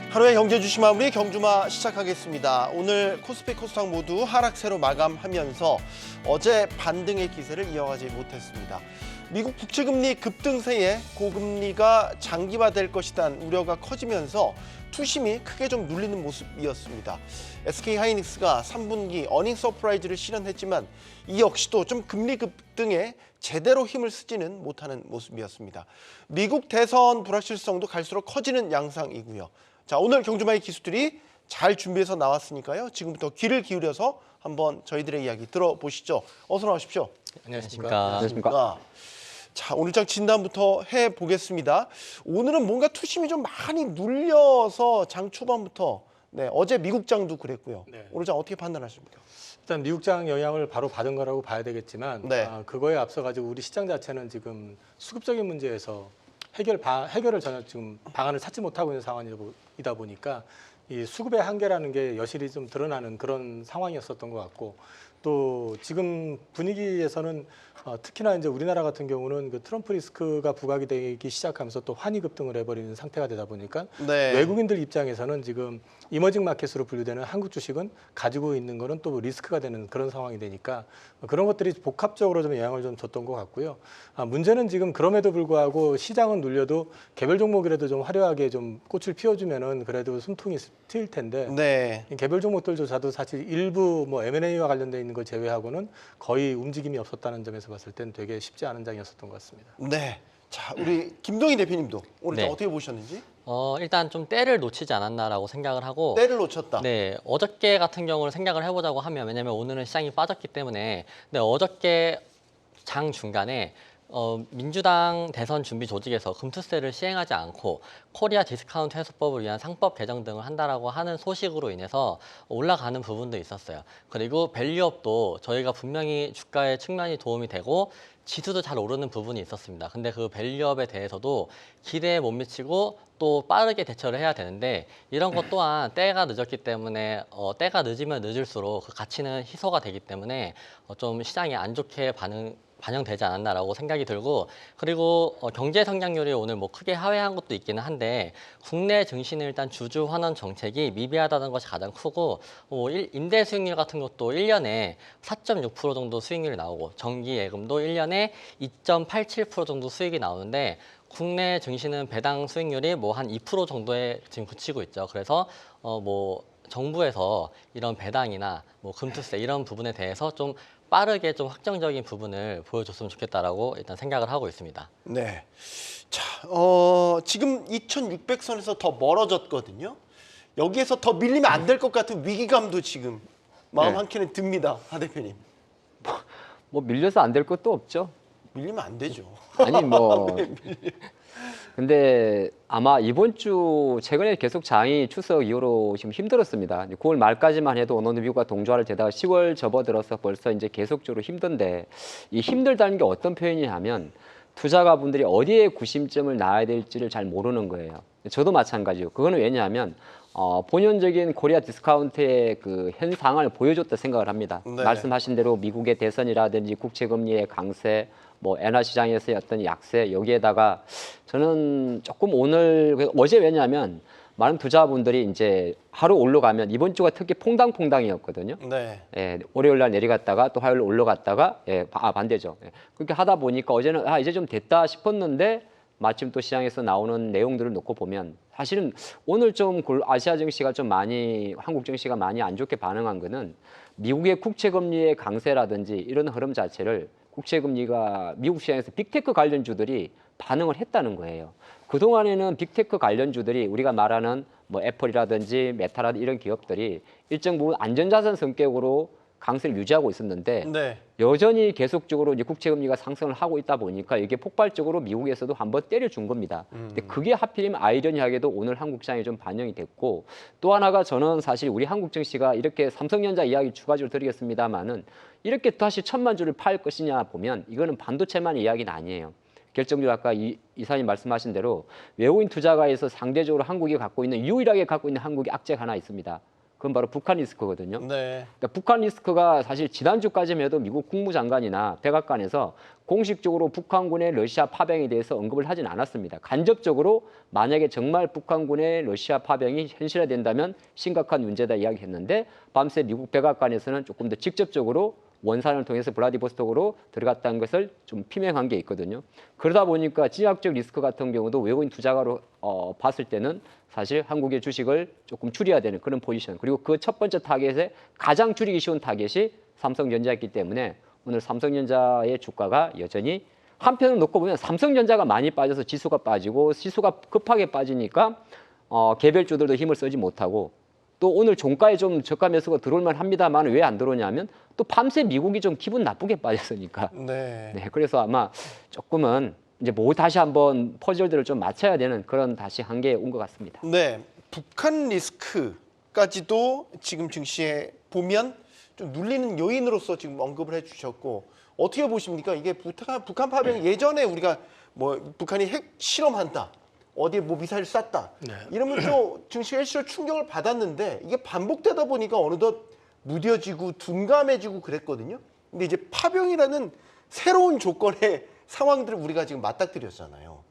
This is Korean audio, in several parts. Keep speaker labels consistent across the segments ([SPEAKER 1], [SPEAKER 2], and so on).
[SPEAKER 1] 하루의 경제 주식 마무리 경주마 시작하겠습니다. 오늘 코스피 코스닥 모두 하락세로 마감하면서 어제 반등의 기세를 이어가지 못했습니다. 미국 국채금리 급등세에 고금리가 장기화될 것이란 우려가 커지면서 투심이 크게 좀 눌리는 모습이었습니다. SK하이닉스가 3분기 어닝 서프라이즈를 실현했지만 이 역시도 좀 금리 급등에 제대로 힘을 쓰지는 못하는 모습이었습니다. 미국 대선 불확실성도 갈수록 커지는 양상이고요. 자, 오늘 경주마의 기수들이 잘 준비해서 나왔으니까요. 지금부터 귀를 기울여서 한번 저희들의 이야기 들어보시죠. 어서 나오십시오.
[SPEAKER 2] 안녕하십니까.
[SPEAKER 1] 자, 오늘장 진단부터 해보겠습니다. 오늘은 뭔가 투심이 좀 많이 눌려서 장 초반부터 어제 미국장도 그랬고요. 오늘장 어떻게 판단하십니까?
[SPEAKER 2] 일단 미국장 영향을 바로 받은 거라고 봐야 되겠지만 그거에 앞서 가지고 우리 시장 자체는 지금 수급적인 문제에서 해결을 전혀 지금 방안을 찾지 못하고 있는 상황이다 보니까 이 수급의 한계라는 게 여실히 좀 드러나는 그런 상황이었었던 것 같고, 또 지금 분위기에서는 특히나 이제 우리나라 같은 경우는 그 트럼프 리스크가 부각이 되기 시작하면서 또 환희 급등을 해버리는 상태가 되다 보니까 외국인들 입장에서는 지금 이머징 마켓으로 분류되는 한국 주식은 가지고 있는 거는 또 리스크가 되는 그런 상황이 되니까 그런 것들이 복합적으로 좀 영향을 좀 줬던 것 같고요. 문제는 지금 그럼에도 불구하고 시장은 눌려도 개별 종목이라도 좀 화려하게 좀 꽃을 피워주면은 그래도 숨통이 트일 텐데 개별 종목들조차도 사실 일부 뭐 M&A와 관련돼 있는 걸 제외하고는 거의 움직임이 없었다는 점에서 봤을 땐 되게 쉽지 않은 장이었었던 것 같습니다.
[SPEAKER 1] 네. 자, 우리 김동희 대표님도 오늘 어떻게 보셨는지?
[SPEAKER 3] 일단 좀 때를 놓치지 않았나라고 생각을 하고.
[SPEAKER 1] 때를 놓쳤다.
[SPEAKER 3] 네, 어저께 같은 경우를 생각을 해보자고 하면, 왜냐면 오늘은 시장이 빠졌기 때문에, 어저께 장 중간에 민주당 대선 준비 조직에서 금투세를 시행하지 않고 코리아 디스카운트 해소법을 위한 상법 개정 등을 한다라고 하는 소식으로 인해서 올라가는 부분도 있었어요. 그리고 밸류업도 저희가 분명히 주가의 측면이 도움이 되고 지수도 잘 오르는 부분이 있었습니다. 근데 그 밸류업에 대해서도 기대에 못 미치고 또 빠르게 대처를 해야 되는데, 이런 것 또한 때가 늦었기 때문에 때가 늦으면 늦을수록 그 가치는 희소가 되기 때문에 좀 시장이 안 좋게 반영되지 않았나라고 생각이 들고, 그리고 경제 성장률이 오늘 뭐 크게 하회한 것도 있기는 한데 국내 증시는 일단 주주 환원 정책이 미비하다는 것이 가장 크고, 임대 수익률 같은 것도 1년에 4.6% 정도 수익률이 나오고 정기 예금도 1년에 2.87% 정도 수익이 나오는데, 국내 증시는 배당 수익률이 뭐 한 2% 정도에 지금 그치고 있죠. 그래서 뭐 정부에서 이런 배당이나 뭐 금투세 이런 부분에 대해서 좀 빠르게 좀 확정적인 부분을 보여줬으면 좋겠다라고 일단 생각을 하고 있습니다.
[SPEAKER 1] 네. 자, 지금 2,600선에서 더 멀어졌거든요. 여기에서 더 밀리면 안 될 것 같은 위기감도 지금 마음 한켠에 듭니다, 하 대표님.
[SPEAKER 4] 뭐 밀려서 안 될 것도 없죠.
[SPEAKER 1] 밀리면 안 되죠.
[SPEAKER 4] 아니 뭐 근데 아마 이번 주 최근에 계속 장이 추석 이후로 지금 힘들었습니다. 9월 말까지만 해도 원화는 미국과 동조화를 되다가 10월 접어들어서 벌써 이제 계속적으로 힘든데, 이 힘들다는 게 어떤 표현이냐면 투자가분들이 어디에 구심점을 놔야 될지를 잘 모르는 거예요. 저도 마찬가지고, 그거는 왜냐하면 본연적인 코리아 디스카운트의 그 현상을 보여줬다 생각을 합니다. 말씀하신 대로 미국의 대선이라든지 국채금리의 강세, 뭐 엔화 시장에서의 어떤 약세, 여기에다가 저는 조금 어제 왜냐하면 많은 투자분들이 이제 하루 올라가면 이번 주가 특히 퐁당퐁당이었거든요. 월요일 날 내려갔다가 또 화요일 올라갔다가 반대죠. 그렇게 하다 보니까 어제는 이제 좀 됐다 싶었는데 마침 또 시장에서 나오는 내용들을 놓고 보면 사실은 오늘 좀 아시아 증시가 좀 많이, 한국 증시가 많이 안 좋게 반응한 거는 미국의 국채금리의 강세라든지 이런 흐름 자체를 국채금리가 미국 시장에서 빅테크 관련주들이 반응을 했다는 거예요. 그동안에는 빅테크 관련주들이 우리가 말하는 뭐 애플이라든지 메타라든지 이런 기업들이 일정 부분 안전자산 성격으로 강세를 유지하고 있었는데 여전히 계속적으로 이제 국채금리가 상승을 하고 있다 보니까 이게 폭발적으로 미국에서도 한번 때려준 겁니다. 근데 그게 하필이면 아이러니하게도 오늘 한국 시장에 좀 반영이 됐고, 또 하나가 저는 사실 우리 한국 증시가 이렇게 삼성전자 이야기 추가적으로 드리겠습니다만은 이렇게 다시 1,000만 주를 팔 것이냐 보면 이거는 반도체만 이야기는 아니에요. 결정적으로 아까 이사님 말씀하신 대로 외국인 투자가에서 상대적으로 한국이 갖고 있는, 유일하게 갖고 있는 한국의 악재가 하나 있습니다. 그건 바로 북한 리스크거든요.
[SPEAKER 1] 네.
[SPEAKER 4] 그러니까 북한 리스크가 사실 지난주까지만 해도 미국 국무장관이나 백악관에서 공식적으로 북한군의 러시아 파병에 대해서 언급을 하진 않았습니다. 간접적으로 만약에 정말 북한군의 러시아 파병이 현실화된다면 심각한 문제다 이야기했는데 밤새 미국 백악관에서는 조금 더 직접적으로 원산을 통해서 블라디보스톡으로 들어갔다는 것을 좀 피명한 게 있거든요. 그러다 보니까 지역적 리스크 같은 경우도 외국인 투자가로 봤을 때는 사실 한국의 주식을 조금 줄여야 되는 그런 포지션. 그리고 그 첫 번째 타겟에 가장 줄이기 쉬운 타겟이 삼성전자였기 때문에 오늘 삼성전자의 주가가 여전히 한편으로 놓고 보면 삼성전자가 많이 빠져서 지수가 빠지고 지수가 급하게 빠지니까 개별주들도 힘을 쓰지 못하고 또 오늘 종가에 좀 저가 매수가 들어올만 합니다만 왜 안 들어오냐면 또 밤새 미국이 좀 기분 나쁘게 빠졌으니까.
[SPEAKER 1] 네.
[SPEAKER 4] 네, 그래서 아마 조금은 이제 다시 한번 퍼즐들을 좀 맞춰야 되는 그런 다시 한계에 온 것 같습니다.
[SPEAKER 1] 네. 북한 리스크까지도 지금 증시에 보면 좀 눌리는 요인으로서 지금 언급을 해주셨고 어떻게 보십니까? 이게 북한 파병 예전에 우리가 뭐 북한이 핵 실험한다. 어디에 뭐 미사일 쐈다.
[SPEAKER 2] 네.
[SPEAKER 1] 이러면 또 증시가 일시로 충격을 받았는데 이게 반복되다 보니까 어느덧 무뎌지고 둔감해지고 그랬거든요. 근데 이제 파병이라는 새로운 조건의 상황들을 우리가 지금 맞닥뜨렸잖아요.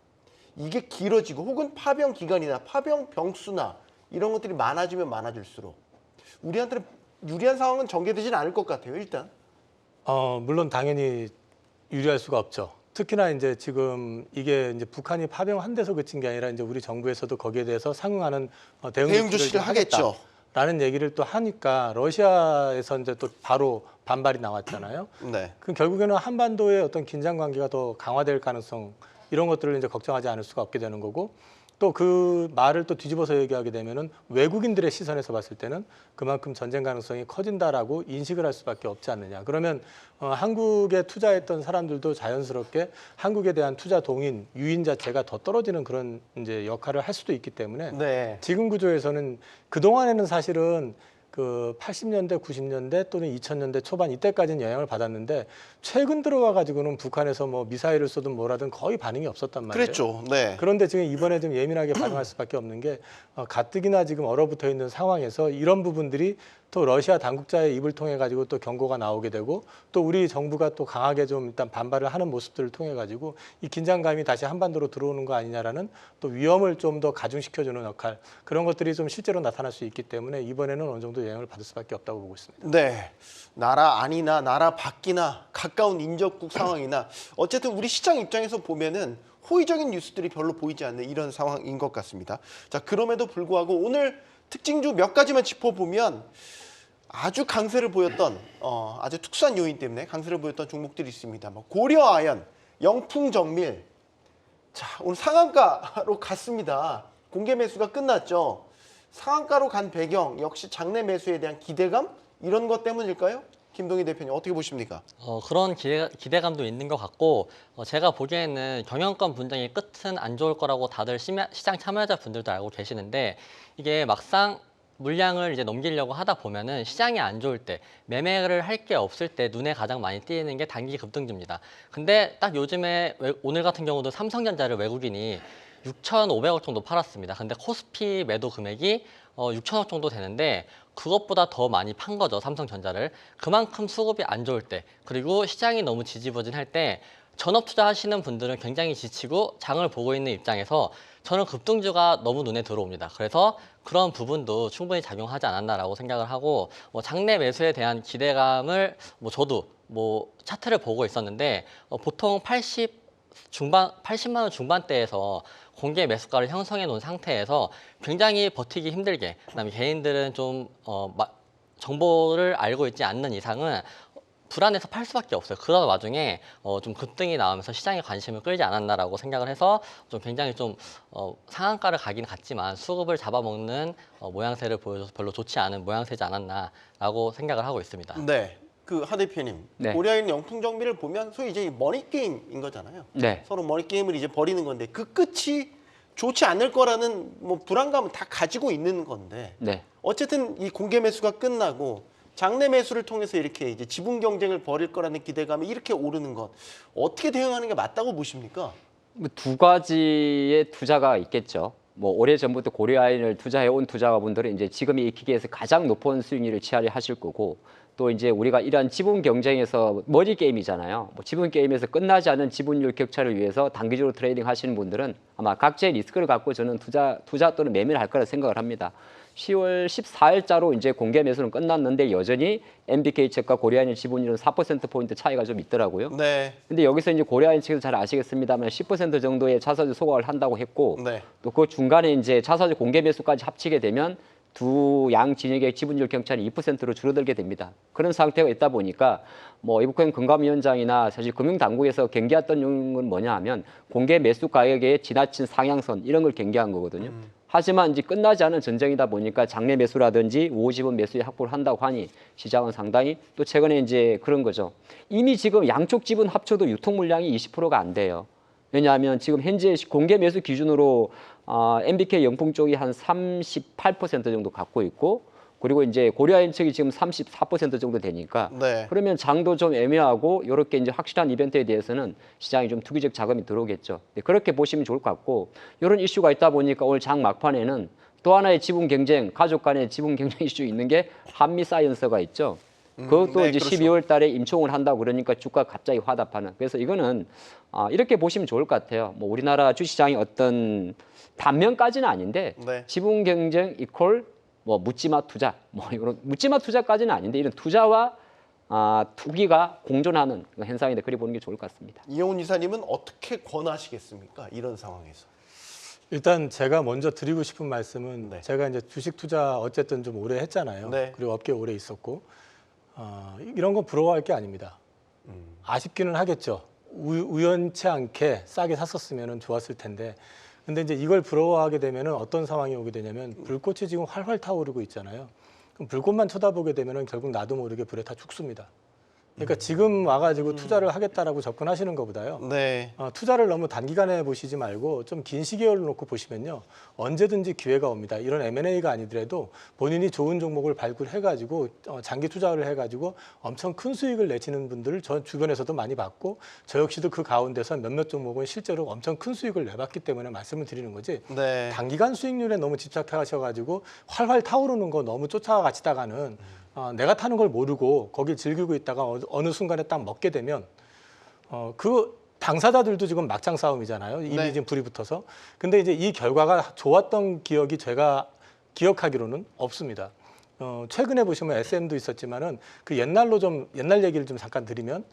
[SPEAKER 1] 이게 길어지고 혹은 파병 기간이나 파병 병수나 이런 것들이 많아지면 많아질수록 우리한테는 유리한 상황은 전개되지는 않을 것 같아요. 일단.
[SPEAKER 2] 물론 당연히 유리할 수가 없죠. 특히나 이제 지금 이게 이제 북한이 파병한 데서 그친 게 아니라 이제 우리 정부에서도 거기에 대해서 상응하는 대응
[SPEAKER 1] 조치를 하겠죠.
[SPEAKER 2] 라는 얘기를 또 하니까 러시아에서 이제 또 바로 반발이 나왔잖아요.
[SPEAKER 1] 네.
[SPEAKER 2] 그 결국에는 한반도의 어떤 긴장 관계가 더 강화될 가능성 이런 것들을 이제 걱정하지 않을 수가 없게 되는 거고 또 그 말을 또 뒤집어서 얘기하게 되면은 외국인들의 시선에서 봤을 때는 그만큼 전쟁 가능성이 커진다라고 인식을 할 수밖에 없지 않느냐. 그러면 한국에 투자했던 사람들도 자연스럽게 한국에 대한 투자 동인, 유인 자체가 더 떨어지는 그런 이제 역할을 할 수도 있기 때문에
[SPEAKER 1] 네.
[SPEAKER 2] 지금 구조에서는 그 동안에는 사실은 그 80년대, 90년대 또는 2000년대 초반 이때까지는 영향을 받았는데 최근 들어와 가지고는 북한에서 뭐 미사일을 쏘든 뭐라든 거의 반응이 없었단 말이에요.
[SPEAKER 1] 그랬죠. 네.
[SPEAKER 2] 그런데 지금 이번에 좀 예민하게 반응할 수밖에 없는 게 가뜩이나 지금 얼어붙어 있는 상황에서 이런 부분들이 또 러시아 당국자의 입을 통해 가지고 또 경고가 나오게 되고 또 우리 정부가 또 강하게 좀 일단 반발을 하는 모습들을 통해 가지고 이 긴장감이 다시 한반도로 들어오는 거 아니냐라는 또 위험을 좀 더 가중시켜주는 역할 그런 것들이 좀 실제로 나타날 수 있기 때문에 이번에는 어느 정도 영향을 받을 수밖에 없다고 보고 있습니다.
[SPEAKER 1] 네. 나라 아니나 나라 밖이나 가까운 인접국 상황이나 어쨌든 우리 시장 입장에서 보면은 호의적인 뉴스들이 별로 보이지 않는 이런 상황인 것 같습니다. 자, 그럼에도 불구하고 오늘 특징주 몇 가지만 짚어보면 아주 강세를 보였던 아주 특수한 요인 때문에 강세를 보였던 종목들이 있습니다. 뭐 고려아연, 영풍정밀. 자, 오늘 상한가로 갔습니다. 공개 매수가 끝났죠. 상한가로 간 배경 역시 장내 매수에 대한 기대감 이런 것 때문일까요? 김동희 대표님 어떻게 보십니까?
[SPEAKER 3] 그런 기대감도 있는 것 같고 제가 보기에는 경영권 분쟁의 끝은 안 좋을 거라고 다들 시장 참여자 분들도 알고 계시는데 이게 막상 물량을 이제 넘기려고 하다 보면은 시장이 안 좋을 때 매매를 할 게 없을 때 눈에 가장 많이 띄는 게 단기 급등주입니다. 근데 딱 요즘에 오늘 같은 경우도 삼성전자를 외국인이 6,500억 정도 팔았습니다. 근데 코스피 매도 금액이 6천억 정도 되는데 그것보다 더 많이 판 거죠, 삼성전자를. 그만큼 수급이 안 좋을 때 그리고 시장이 너무 지지부진할 때 전업 투자하시는 분들은 굉장히 지치고 장을 보고 있는 입장에서 저는 급등주가 너무 눈에 들어옵니다. 그래서 그런 부분도 충분히 작용하지 않았나라고 생각을 하고 장내 매수에 대한 기대감을 저도 차트를 보고 있었는데 보통 80만 원 중반대에서 공개 매수가를 형성해 놓은 상태에서 굉장히 버티기 힘들게 그다음에 개인들은 좀 정보를 알고 있지 않는 이상은 불안해서 팔 수밖에 없어요. 그런 와중에 좀 급등이 나오면서 시장의 관심을 끌지 않았나라고 생각을 해서 좀 굉장히 좀 상한가를 가긴 갔지만 수급을 잡아먹는 모양새를 보여줘서 별로 좋지 않은 모양새지 않았나라고 생각을 하고 있습니다.
[SPEAKER 1] 네. 그 하 대표님,
[SPEAKER 4] 네.
[SPEAKER 1] 고려아연 영풍정밀을 보면 소위 이제 머니 게임인 거잖아요.
[SPEAKER 4] 네.
[SPEAKER 1] 서로 머니 게임을 이제 벌이는 건데 그 끝이 좋지 않을 거라는 불안감을 다 가지고 있는 건데
[SPEAKER 4] 네.
[SPEAKER 1] 어쨌든 이 공개 매수가 끝나고 장내 매수를 통해서 이렇게 이제 지분 경쟁을 벌일 거라는 기대감이 이렇게 오르는 것 어떻게 대응하는 게 맞다고 보십니까?
[SPEAKER 4] 두 가지의 투자가 있겠죠. 뭐 오래전부터 고려아연을 투자해온 투자가분들은 이제 지금 이 기계에서 가장 높은 수익률을 취하려 하실 거고, 또 이제 우리가 이러한 지분 경쟁에서 머니 게임이잖아요. 뭐 지분 게임에서 끝나지 않은 지분율 격차를 위해서 단기적으로 트레이딩 하시는 분들은 아마 각자의 리스크를 갖고 저는 투자 또는 매매를 할 거라 생각을 합니다. 10월 14일자로 이제 공개 매수는 끝났는데 여전히 MBK 측과 고려아연 지분율은 4%포인트 차이가 좀 있더라고요.
[SPEAKER 1] 네.
[SPEAKER 4] 근데 여기서 이제 고려아연 측에서 잘 아시겠습니다만 10% 정도의 차사주 소각을 한다고 했고,
[SPEAKER 1] 네.
[SPEAKER 4] 또 그 중간에 이제 차사주 공개 매수까지 합치게 되면 두 양 진영의 지분율 격차는 2%로 줄어들게 됩니다. 그런 상태가 있다 보니까 뭐 이북현 금감위원장이나 사실 금융당국에서 경계했던 건 뭐냐 하면 공개 매수 가격의 지나친 상향선 이런 걸 경계한 거거든요. 하지만 이제 끝나지 않은 전쟁이다 보니까 장내 매수라든지 우호 지분 매수에 확보를 한다고 하니 시장은 상당히, 또 최근에 이제 그런 거죠. 이미 지금 양쪽 지분 합쳐도 유통 물량이 20%가 안 돼요. 왜냐하면 지금 현재 공개 매수 기준으로 MBK 영풍 쪽이 한 38% 정도 갖고 있고, 그리고 이제 고려아연 측이 지금 34% 정도 되니까,
[SPEAKER 1] 네.
[SPEAKER 4] 그러면 장도 좀 애매하고 이렇게 이제 확실한 이벤트에 대해서는 시장이 좀 투기적 자금이 들어오겠죠. 그렇게 보시면 좋을 것 같고, 이런 이슈가 있다 보니까 오늘 장 막판에는 또 하나의 지분 경쟁, 가족 간의 지분 경쟁 이슈 있는 게 한미 사이언스가 있죠. 그것도
[SPEAKER 1] 네,
[SPEAKER 4] 이제
[SPEAKER 1] 그렇죠.
[SPEAKER 4] 12월 달에 임총을 한다고 그러니까 주가 갑자기 화답하는. 그래서 이거는 이렇게 보시면 좋을 것 같아요. 뭐 우리나라 주시장이 어떤 단면까지는 아닌데
[SPEAKER 1] 네.
[SPEAKER 4] 지분 경쟁 이퀄 뭐 묻지마 투자, 뭐 이런 묻지마 투자까지는 아닌데 이런 투자와 투기가 공존하는 현상인데 그리 보는 게 좋을 것 같습니다.
[SPEAKER 1] 이용훈 이사님은 어떻게 권하시겠습니까? 이런 상황에서.
[SPEAKER 2] 일단 제가 먼저 드리고 싶은 말씀은
[SPEAKER 1] 네.
[SPEAKER 2] 제가 이제 주식 투자 어쨌든 좀 오래 했잖아요.
[SPEAKER 1] 네.
[SPEAKER 2] 그리고 업계에 오래 있었고 이런 건 부러워할 게 아닙니다. 아쉽기는 하겠죠. 우연치 않게 싸게 샀었으면 좋았을 텐데. 근데 이제 이걸 부러워하게 되면은 어떤 상황이 오게 되냐면 불꽃이 지금 활활 타오르고 있잖아요. 그럼 불꽃만 쳐다보게 되면은 결국 나도 모르게 불에 다 죽습니다. 그러니까 지금 와가지고 투자를 하겠다라고 접근하시는 것보다요.
[SPEAKER 1] 네.
[SPEAKER 2] 투자를 너무 단기간에 보시지 말고 좀 긴 시계열로 놓고 보시면요. 언제든지 기회가 옵니다. 이런 M&A가 아니더라도 본인이 좋은 종목을 발굴해가지고 장기 투자를 해가지고 엄청 큰 수익을 내시는 분들을 저 주변에서도 많이 봤고 저 역시도 그 가운데서 몇몇 종목은 실제로 엄청 큰 수익을 내봤기 때문에 말씀을 드리는 거지.
[SPEAKER 1] 네.
[SPEAKER 2] 단기간 수익률에 너무 집착하셔가지고 활활 타오르는 거 너무 쫓아가시다가는 내가 타는 걸 모르고 거길 즐기고 있다가 어느 순간에 딱 먹게 되면 그 당사자들도 지금 막장 싸움이잖아요. 이미
[SPEAKER 1] 네.
[SPEAKER 2] 지금 불이 붙어서. 근데 이제 이 결과가 좋았던 기억이 제가 기억하기로는 없습니다. 최근에 보시면 SM도 있었지만은 그 옛날 얘기를 좀 잠깐 드리면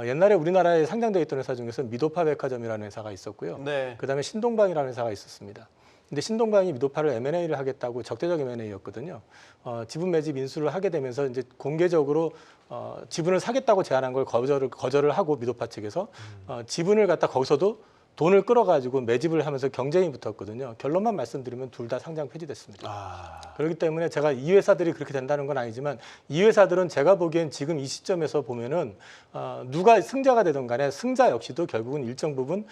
[SPEAKER 2] 옛날에 우리나라에 상장되어 있던 회사 중에서 미도파 백화점이라는 회사가 있었고요.
[SPEAKER 1] 네.
[SPEAKER 2] 그다음에 신동방이라는 회사가 있었습니다. 근데 신동방이 미도파를 M&A를 하겠다고 적대적 M&A였거든요. 지분 매집 인수를 하게 되면서 이제 공개적으로 지분을 사겠다고 제안한 걸 거절을 하고 미도파 측에서 지분을 갖다 거기서도 돈을 끌어가지고 매집을 하면서 경쟁이 붙었거든요. 결론만 말씀드리면 둘 다 상장 폐지됐습니다. 그렇기 때문에 제가 이 회사들이 그렇게 된다는 건 아니지만 이 회사들은 제가 보기엔 지금 이 시점에서 보면은 누가 승자가 되든 간에 승자 역시도 결국은 일정 부분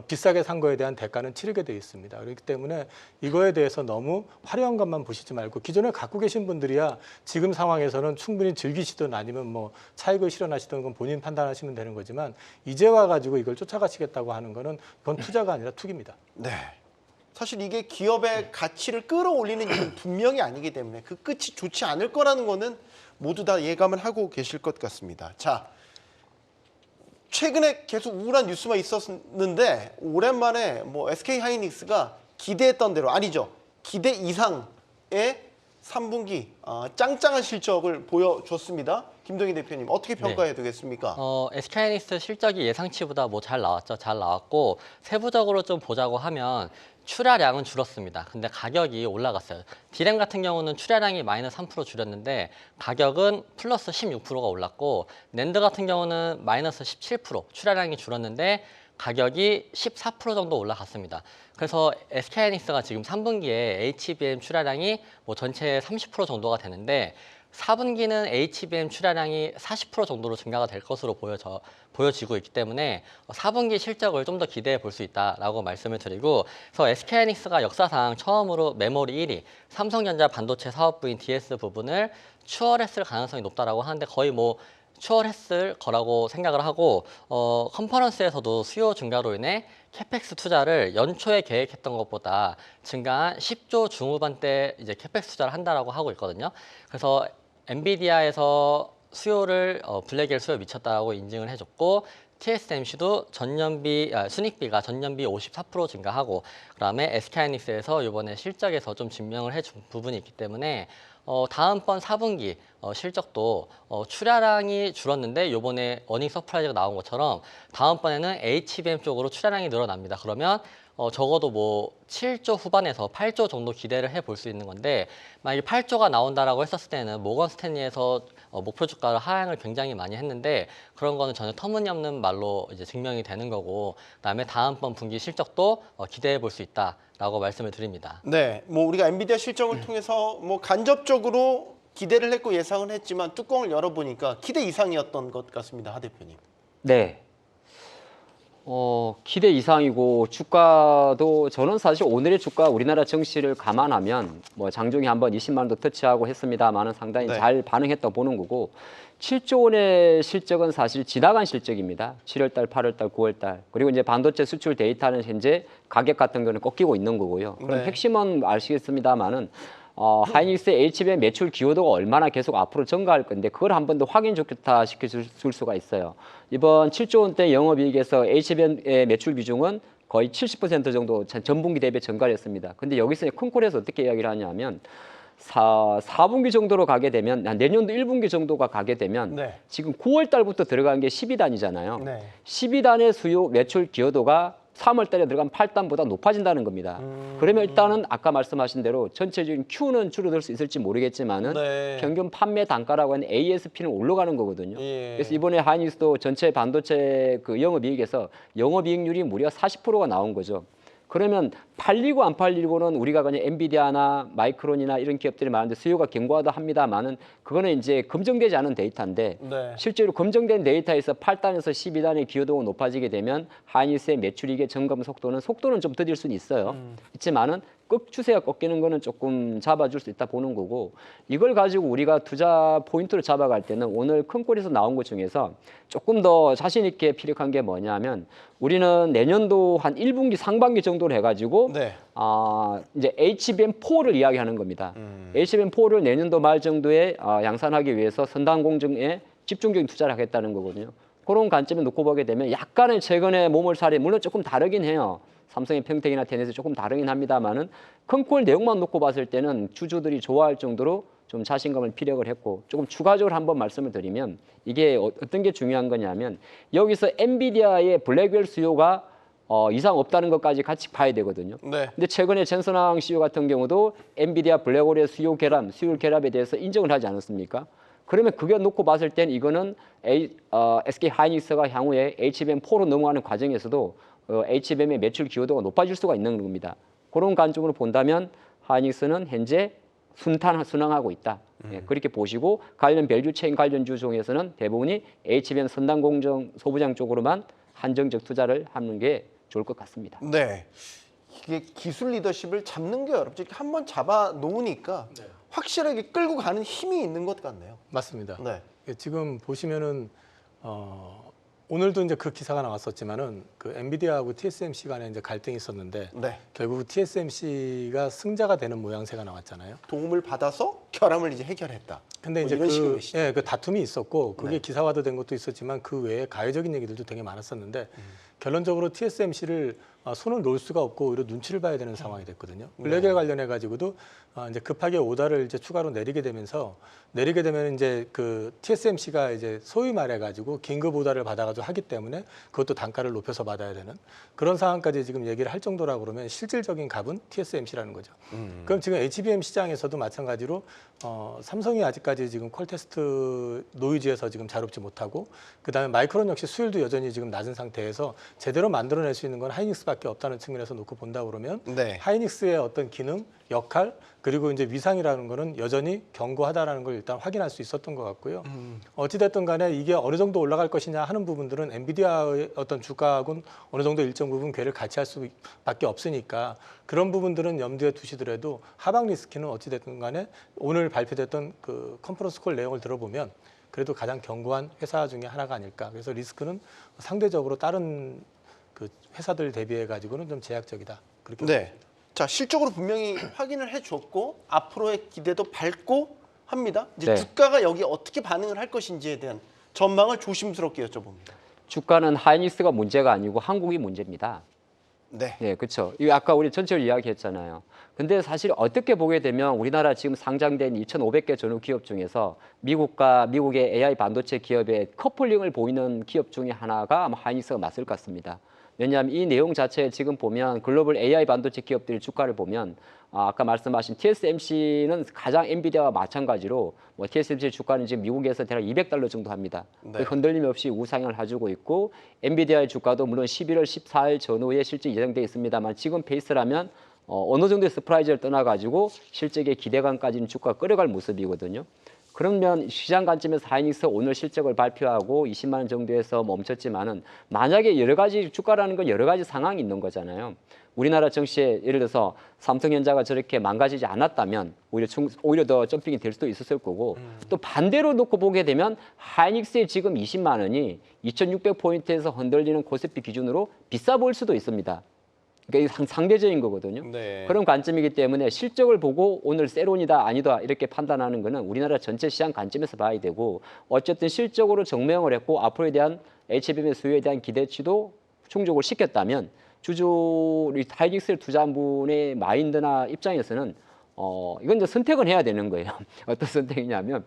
[SPEAKER 2] 비싸게 산 거에 대한 대가는 치르게 돼 있습니다. 그렇기 때문에 이거에 대해서 너무 화려한 것만 보시지 말고 기존에 갖고 계신 분들이야 지금 상황에서는 충분히 즐기시든 아니면 뭐 차익을 실현하시든 건 본인 판단하시면 되는 거지만 이제 와가지고 이걸 쫓아가시겠다고 하는 거는 그건 투자가 아니라 투기입니다.
[SPEAKER 1] 네. 사실 이게 기업의 가치를 끌어올리는 일은 분명히 아니기 때문에 그 끝이 좋지 않을 거라는 거는 모두 다 예감을 하고 계실 것 같습니다. 자, 최근에 계속 우울한 뉴스만 있었는데 오랜만에 뭐 SK 하이닉스가 기대했던 대로 아니죠. 기대 이상의 3분기 짱짱한 실적을 보여줬습니다. 김동희 대표님 어떻게 평가해야 되겠습니까?
[SPEAKER 3] SK하이닉스 실적이 예상치보다 뭐 잘 나왔죠. 잘 나왔고 세부적으로 좀 보자고 하면 출하량은 줄었습니다. 근데 가격이 올라갔어요. 디램 같은 경우는 출하량이 마이너스 3% 줄였는데 가격은 플러스 16%가 올랐고 낸드 같은 경우는 마이너스 17% 출하량이 줄었는데 가격이 14% 정도 올라갔습니다. 그래서 SK하이닉스가 지금 3분기에 HBM 출하량이 뭐 전체의 30% 정도가 되는데 4분기는 HBM 출하량이 40% 정도로 증가가 될 것으로 보여지고 있기 때문에 4분기 실적을 좀 더 기대해 볼 수 있다라고 말씀을 드리고, 그래서 SK하이닉스가 역사상 처음으로 메모리 1위, 삼성전자 반도체 사업부인 DS 부분을 추월했을 가능성이 높다라고 하는데 거의 뭐 추월했을 거라고 생각을 하고 컨퍼런스에서도 수요 증가로 인해 캐펙스 투자를 연초에 계획했던 것보다 증가한 10조 중후반대 이제 캐펙스 투자를 한다라고 하고 있거든요. 그래서 엔비디아에서 수요를 블랙엘 수요 미쳤다라고 인증을 해줬고 TSMC도 순익비가 전년비 54% 증가하고 그다음에 SK하이닉스에서 이번에 실적에서 좀 증명을 해준 부분이 있기 때문에 다음번 4분기 실적도 출하량이 줄었는데 이번에 어닝 서프라이즈가 나온 것처럼 다음번에는 HBM 쪽으로 출하량이 늘어납니다. 그러면 적어도 뭐 7조 후반에서 8조 정도 기대를 해볼 수 있는 건데 만약에 8조가 나온다라고 했었을 때는 모건 스탠리에서 목표 주가를 하향을 굉장히 많이 했는데 그런 거는 전혀 터무니없는 말로 이제 증명이 되는 거고 그다음에 다음번 분기 실적도 기대해 볼 수 있다라고 말씀을 드립니다.
[SPEAKER 1] 네, 뭐 우리가 엔비디아 실적을 통해서 뭐 간접적으로 기대를 했고 예상을 했지만 뚜껑을 열어보니까 기대 이상이었던 것 같습니다, 하 대표님.
[SPEAKER 4] 네. 기대 이상이고 주가도 저는 사실 오늘의 주가 우리나라 증시를 감안하면 뭐 장중에 한번 20만 원도 터치하고 했습니다만은 상당히
[SPEAKER 1] 네.
[SPEAKER 4] 잘 반응했다 보는 거고 7조 원의 실적은 사실 지나간 실적입니다. 7월 달, 8월 달, 9월 달. 그리고 이제 반도체 수출 데이터는 현재 가격 같은 경우는 꺾이고 있는 거고요. 그럼
[SPEAKER 1] 네.
[SPEAKER 4] 핵심은 아시겠습니다만은 하이닉스의 HBM 매출 기여도가 얼마나 계속 앞으로 증가할 건데 그걸 한 번 더 확인 좋겠다 시켜줄 수가 있어요. 이번 7조 원대 영업이익에서 HBM의 매출 비중은 거의 70% 정도 전분기 대비 증가를 했습니다. 근데 여기서 큰 콜에서 어떻게 이야기를 하냐면 4분기 정도로 가게 되면 내년도 1분기 정도가 가게 되면
[SPEAKER 1] 네.
[SPEAKER 4] 지금 9월 달부터 들어간 게 12단이잖아요.
[SPEAKER 1] 네.
[SPEAKER 4] 12단의 수요 매출 기여도가 3월 달에 들어간 8단보다 높아진다는 겁니다. 그러면 일단은 아까 말씀하신 대로 전체적인 Q는 줄어들 수 있을지 모르겠지만은
[SPEAKER 1] 네.
[SPEAKER 4] 평균 판매 단가라고 하는 ASP는 올라가는 거거든요.
[SPEAKER 1] 예.
[SPEAKER 4] 그래서 이번에 하이닉스도 전체 반도체 그 영업이익에서 영업이익률이 무려 40%가 나온 거죠. 그러면 팔리고 안 팔리고는 우리가 그냥 엔비디아나 마이크론이나 이런 기업들이 많은데 수요가 견고하다 합니다만은 그거는 이제 검증되지 않은 데이터인데
[SPEAKER 1] 네.
[SPEAKER 4] 실제로 검증된 데이터에서 8단에서 12단의 기여도가 높아지게 되면 하이닉스의 매출이익의 증감 속도는 좀 더딜 수는 있어요. 있지만은 추세가 꺾이는 거는 조금 잡아줄 수 있다 보는 거고 이걸 가지고 우리가 투자 포인트를 잡아갈 때는 오늘 큰 꼴에서 나온 것 중에서 조금 더 자신 있게 피력한 게 뭐냐면 우리는 내년도 한 1분기 상반기 정도로 해가지고
[SPEAKER 1] 네.
[SPEAKER 4] 이제 HBM4를 이야기하는 겁니다. HBM4를 내년도 말 정도에 양산하기 위해서 선단 공정에 집중적인 투자를 하겠다는 거거든요. 그런 관점에 놓고 보게 되면 약간은 최근에 몸을 살이 물론 조금 다르긴 해요. 삼성의 평택이나 테넷이 조금 다르긴 합니다만은 큰 콜 내용만 놓고 봤을 때는 주주들이 좋아할 정도로 좀 자신감을 피력을 했고 조금 추가적으로 한번 말씀을 드리면 이게 어떤 게 중요한 거냐면 여기서 엔비디아의 블랙웰 수요가 이상 없다는 것까지 같이 봐야 되거든요.
[SPEAKER 1] 네.
[SPEAKER 4] 근데 최근에 젠슨왕 CEO 같은 경우도 엔비디아 블랙홀의 수요 결합에 대해서 인정을 하지 않았습니까? 그러면 그게 놓고 봤을 땐 이거는 SK 하이닉스가 향후에 HBM4로 넘어가는 과정에서도 HBM의 매출 기여도가 높아질 수가 있는 겁니다. 그런 관점으로 본다면 하이닉스는 현재 순항하고 있다. 예, 그렇게 보시고 관련 밸류체인 관련주 중에서는 대부분이 HBM 선단 공정 소부장 쪽으로만 한정적 투자를 하는 게 좋을 것 같습니다.
[SPEAKER 1] 네. 이게 기술 리더십을 잡는 게 어렵죠. 이렇게 한번 잡아 놓으니까 확실하게 끌고 가는 힘이 있는 것 같네요.
[SPEAKER 2] 맞습니다.
[SPEAKER 1] 네.
[SPEAKER 2] 지금 보시면은 오늘도 이제 그 기사가 나왔었지만은 그 엔비디아하고 TSMC 간에 이제 갈등이 있었는데
[SPEAKER 1] 네.
[SPEAKER 2] 결국 TSMC가 승자가 되는 모양새가 나왔잖아요.
[SPEAKER 1] 도움을 받아서 결함을 이제 해결했다.
[SPEAKER 2] 근데
[SPEAKER 1] 뭐
[SPEAKER 2] 이제
[SPEAKER 1] 이런 식의 메시지.
[SPEAKER 2] 그 다툼이 있었고 그게
[SPEAKER 1] 네.
[SPEAKER 2] 기사화도 된 것도 있었지만 그 외에 가해적인 얘기들도 되게 많았었는데 결론적으로 TSMC를 손을 놓을 수가 없고 오히려 눈치를 봐야 되는 상황이 됐거든요. 블랙웰 관련해 가지고도 이제 급하게 오다를 이제 추가로 내리게 되면 이제 그 TSMC가 이제 소위 말해 가지고 긴급 오다를 받아 가지고 하기 때문에 그것도 단가를 높여서 받아야 되는 그런 상황까지 지금 얘기를 할 정도라 그러면 실질적인 갑은 TSMC라는 거죠. 그럼 지금 HBM 시장에서도 마찬가지로 삼성이 아직까지 지금 퀄 테스트 노이즈에서 지금 자유롭지 못하고 그다음에 마이크론 역시 수율도 여전히 지금 낮은 상태에서 제대로 만들어낼 수 있는 건 하이닉스밖에 없다는 측면에서 놓고 본다 그러면
[SPEAKER 1] 네.
[SPEAKER 2] 하이닉스의 어떤 기능, 역할 그리고 이제 위상이라는 거는 여전히 견고하다라는 걸 일단 확인할 수 있었던 것 같고요. 어찌됐든 간에 이게 어느 정도 올라갈 것이냐 하는 부분들은 엔비디아의 어떤 주가하고는 어느 정도 일정 부분 궤를 같이 할 수밖에 없으니까 그런 부분들은 염두에 두시더라도 하방 리스크는 어찌됐든 간에 오늘 발표됐던 그 컨퍼런스 콜 내용을 들어보면 그래도 가장 견고한 회사 중에 하나가 아닐까. 그래서 리스크는 상대적으로 다른 그 회사들 대비해 가지고는 좀 제약적이다. 그렇게
[SPEAKER 1] 네. 자, 실적으로 분명히 확인을 해줬고 앞으로의 기대도 밝고 합니다. 이제
[SPEAKER 4] 네.
[SPEAKER 1] 주가가 여기 어떻게 반응을 할 것인지에 대한 전망을 조심스럽게 여쭤봅니다.
[SPEAKER 4] 주가는 하이닉스가 문제가 아니고 한국이 문제입니다.
[SPEAKER 1] 네.
[SPEAKER 4] 네, 그렇죠. 이거 아까 우리 전체를 이야기했잖아요. 근데 사실 어떻게 보게 되면 우리나라 지금 상장된 2,500개 전후 기업 중에서 미국의 AI 반도체 기업의 커플링을 보이는 기업 중에 하나가 아마 하이닉스가 맞을 것 같습니다. 왜냐하면 이 내용 자체에 지금 보면 글로벌 AI 반도체 기업들의 주가를 보면 아까 말씀하신 TSMC는 가장 엔비디아와 마찬가지로 뭐 TSMC 주가는 지금 미국에서 대략 $200 정도 합니다.
[SPEAKER 1] 네.
[SPEAKER 4] 흔들림 없이 우상향을 해주고 있고 엔비디아의 주가도 물론 11월 14일 전후에 실제 예정돼 있습니다만 지금 페이스라면 어느 정도의 서프라이즈를 떠나가지고 실적의 기대감까지는 주가가 끌어갈 모습이거든요. 그러면 시장 관점에서 하이닉스 오늘 실적을 발표하고 20만 원 정도에서 멈췄지만은 만약에 여러 가지 주가라는 건 여러 가지 상황이 있는 거잖아요. 우리나라 증시에 예를 들어서 삼성전자가 저렇게 망가지지 않았다면 오히려 더 점핑이 될 수도 있었을 거고 또 반대로 놓고 보게 되면 하이닉스의 지금 20만 원이 2,600포인트에서 흔들리는 코스피 기준으로 비싸 보일 수도 있습니다. 그러니까 이게 상대적인 거거든요.
[SPEAKER 1] 네.
[SPEAKER 4] 그런 관점이기 때문에 실적을 보고 오늘 세론이다 아니다 이렇게 판단하는 거는 우리나라 전체 시장 관점에서 봐야 되고 어쨌든 실적으로 정명을 했고 앞으로에 대한 HBM의 수요에 대한 기대치도 충족을 시켰다면 우리 하이닉스를 투자한 분의 마인드나 입장에서는 이건 이제 선택은 해야 되는 거예요. 어떤 선택이냐면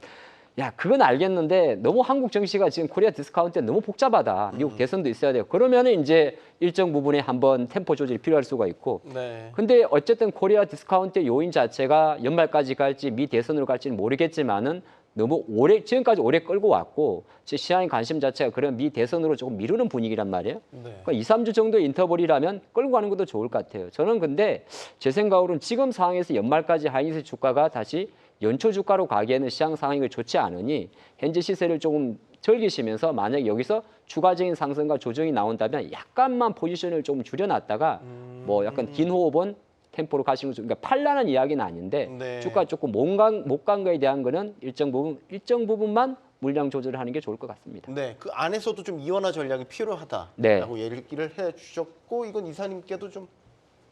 [SPEAKER 4] 야, 그건 알겠는데 너무 한국 정시가 지금 코리아 디스카운트에 너무 복잡하다. 미국 대선도 있어야 돼요. 그러면은 이제 일정 부분에 한번 템포 조절이 필요할 수가 있고.
[SPEAKER 1] 네.
[SPEAKER 4] 근데 어쨌든 코리아 디스카운트 요인 자체가 연말까지 갈지 미 대선으로 갈지는 모르겠지만은 너무 지금까지 오래 끌고 왔고 시장의 관심 자체가 그런 미 대선으로 조금 미루는 분위기란 말이에요.
[SPEAKER 1] 네.
[SPEAKER 4] 그러니까 2, 3주 정도의 인터벌이라면 끌고 가는 것도 좋을 것 같아요. 저는 근데 제 생각으로는 지금 상황에서 연말까지 하이닉스 주가가 다시 연초 주가로 가기에는 시장 상황이 좋지 않으니 현재 시세를 조금 즐기시면서 만약 여기서 추가적인 상승과 조정이 나온다면 약간만 포지션을 좀 줄여놨다가 뭐 약간 긴 호흡은 템포로 가시는 거죠. 그러니까 팔라는 이야기는 아닌데
[SPEAKER 1] 네.
[SPEAKER 4] 주가 조금 못 간 거에 대한 거는 일정 부분만 물량 조절을 하는 게 좋을 것 같습니다.
[SPEAKER 1] 네. 그 안에서도 좀 이원화 전략이 필요하다라고
[SPEAKER 4] 네.
[SPEAKER 1] 얘기를 해주셨고 이건 이사님께도 좀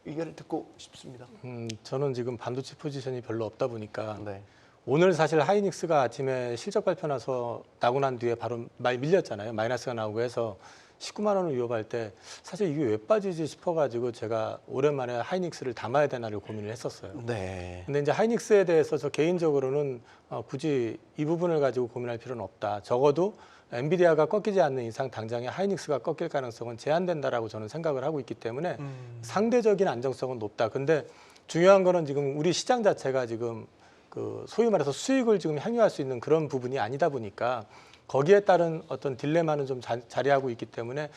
[SPEAKER 1] 의견을 듣고 싶습니다.
[SPEAKER 2] 저는 지금 반도체 포지션이 별로 없다 보니까
[SPEAKER 1] 네.
[SPEAKER 2] 오늘 사실 하이닉스가 아침에 실적 발표 나고 난 뒤에 바로 많이 밀렸잖아요. 마이너스가 나오고 해서 19만 원을 위협할 때 사실 이게 왜 빠지지 싶어가지고 제가 오랜만에 하이닉스를 담아야 되나를 고민을 했었어요.
[SPEAKER 1] 네.
[SPEAKER 2] 근데 이제 하이닉스에 대해서 저 개인적으로는 굳이 이 부분을 가지고 고민할 필요는 없다. 적어도 엔비디아가 꺾이지 않는 이상 당장에 하이닉스가 꺾일 가능성은 제한된다라고 저는 생각을 하고 있기 때문에 상대적인 안정성은 높다. 근데 중요한 거는 지금 우리 시장 자체가 지금 그 소위 말해서 수익을 지금 향유할 수 있는 그런 부분이 아니다 보니까 거기에 따른 어떤 딜레마는 좀 자리하고 있기 때문에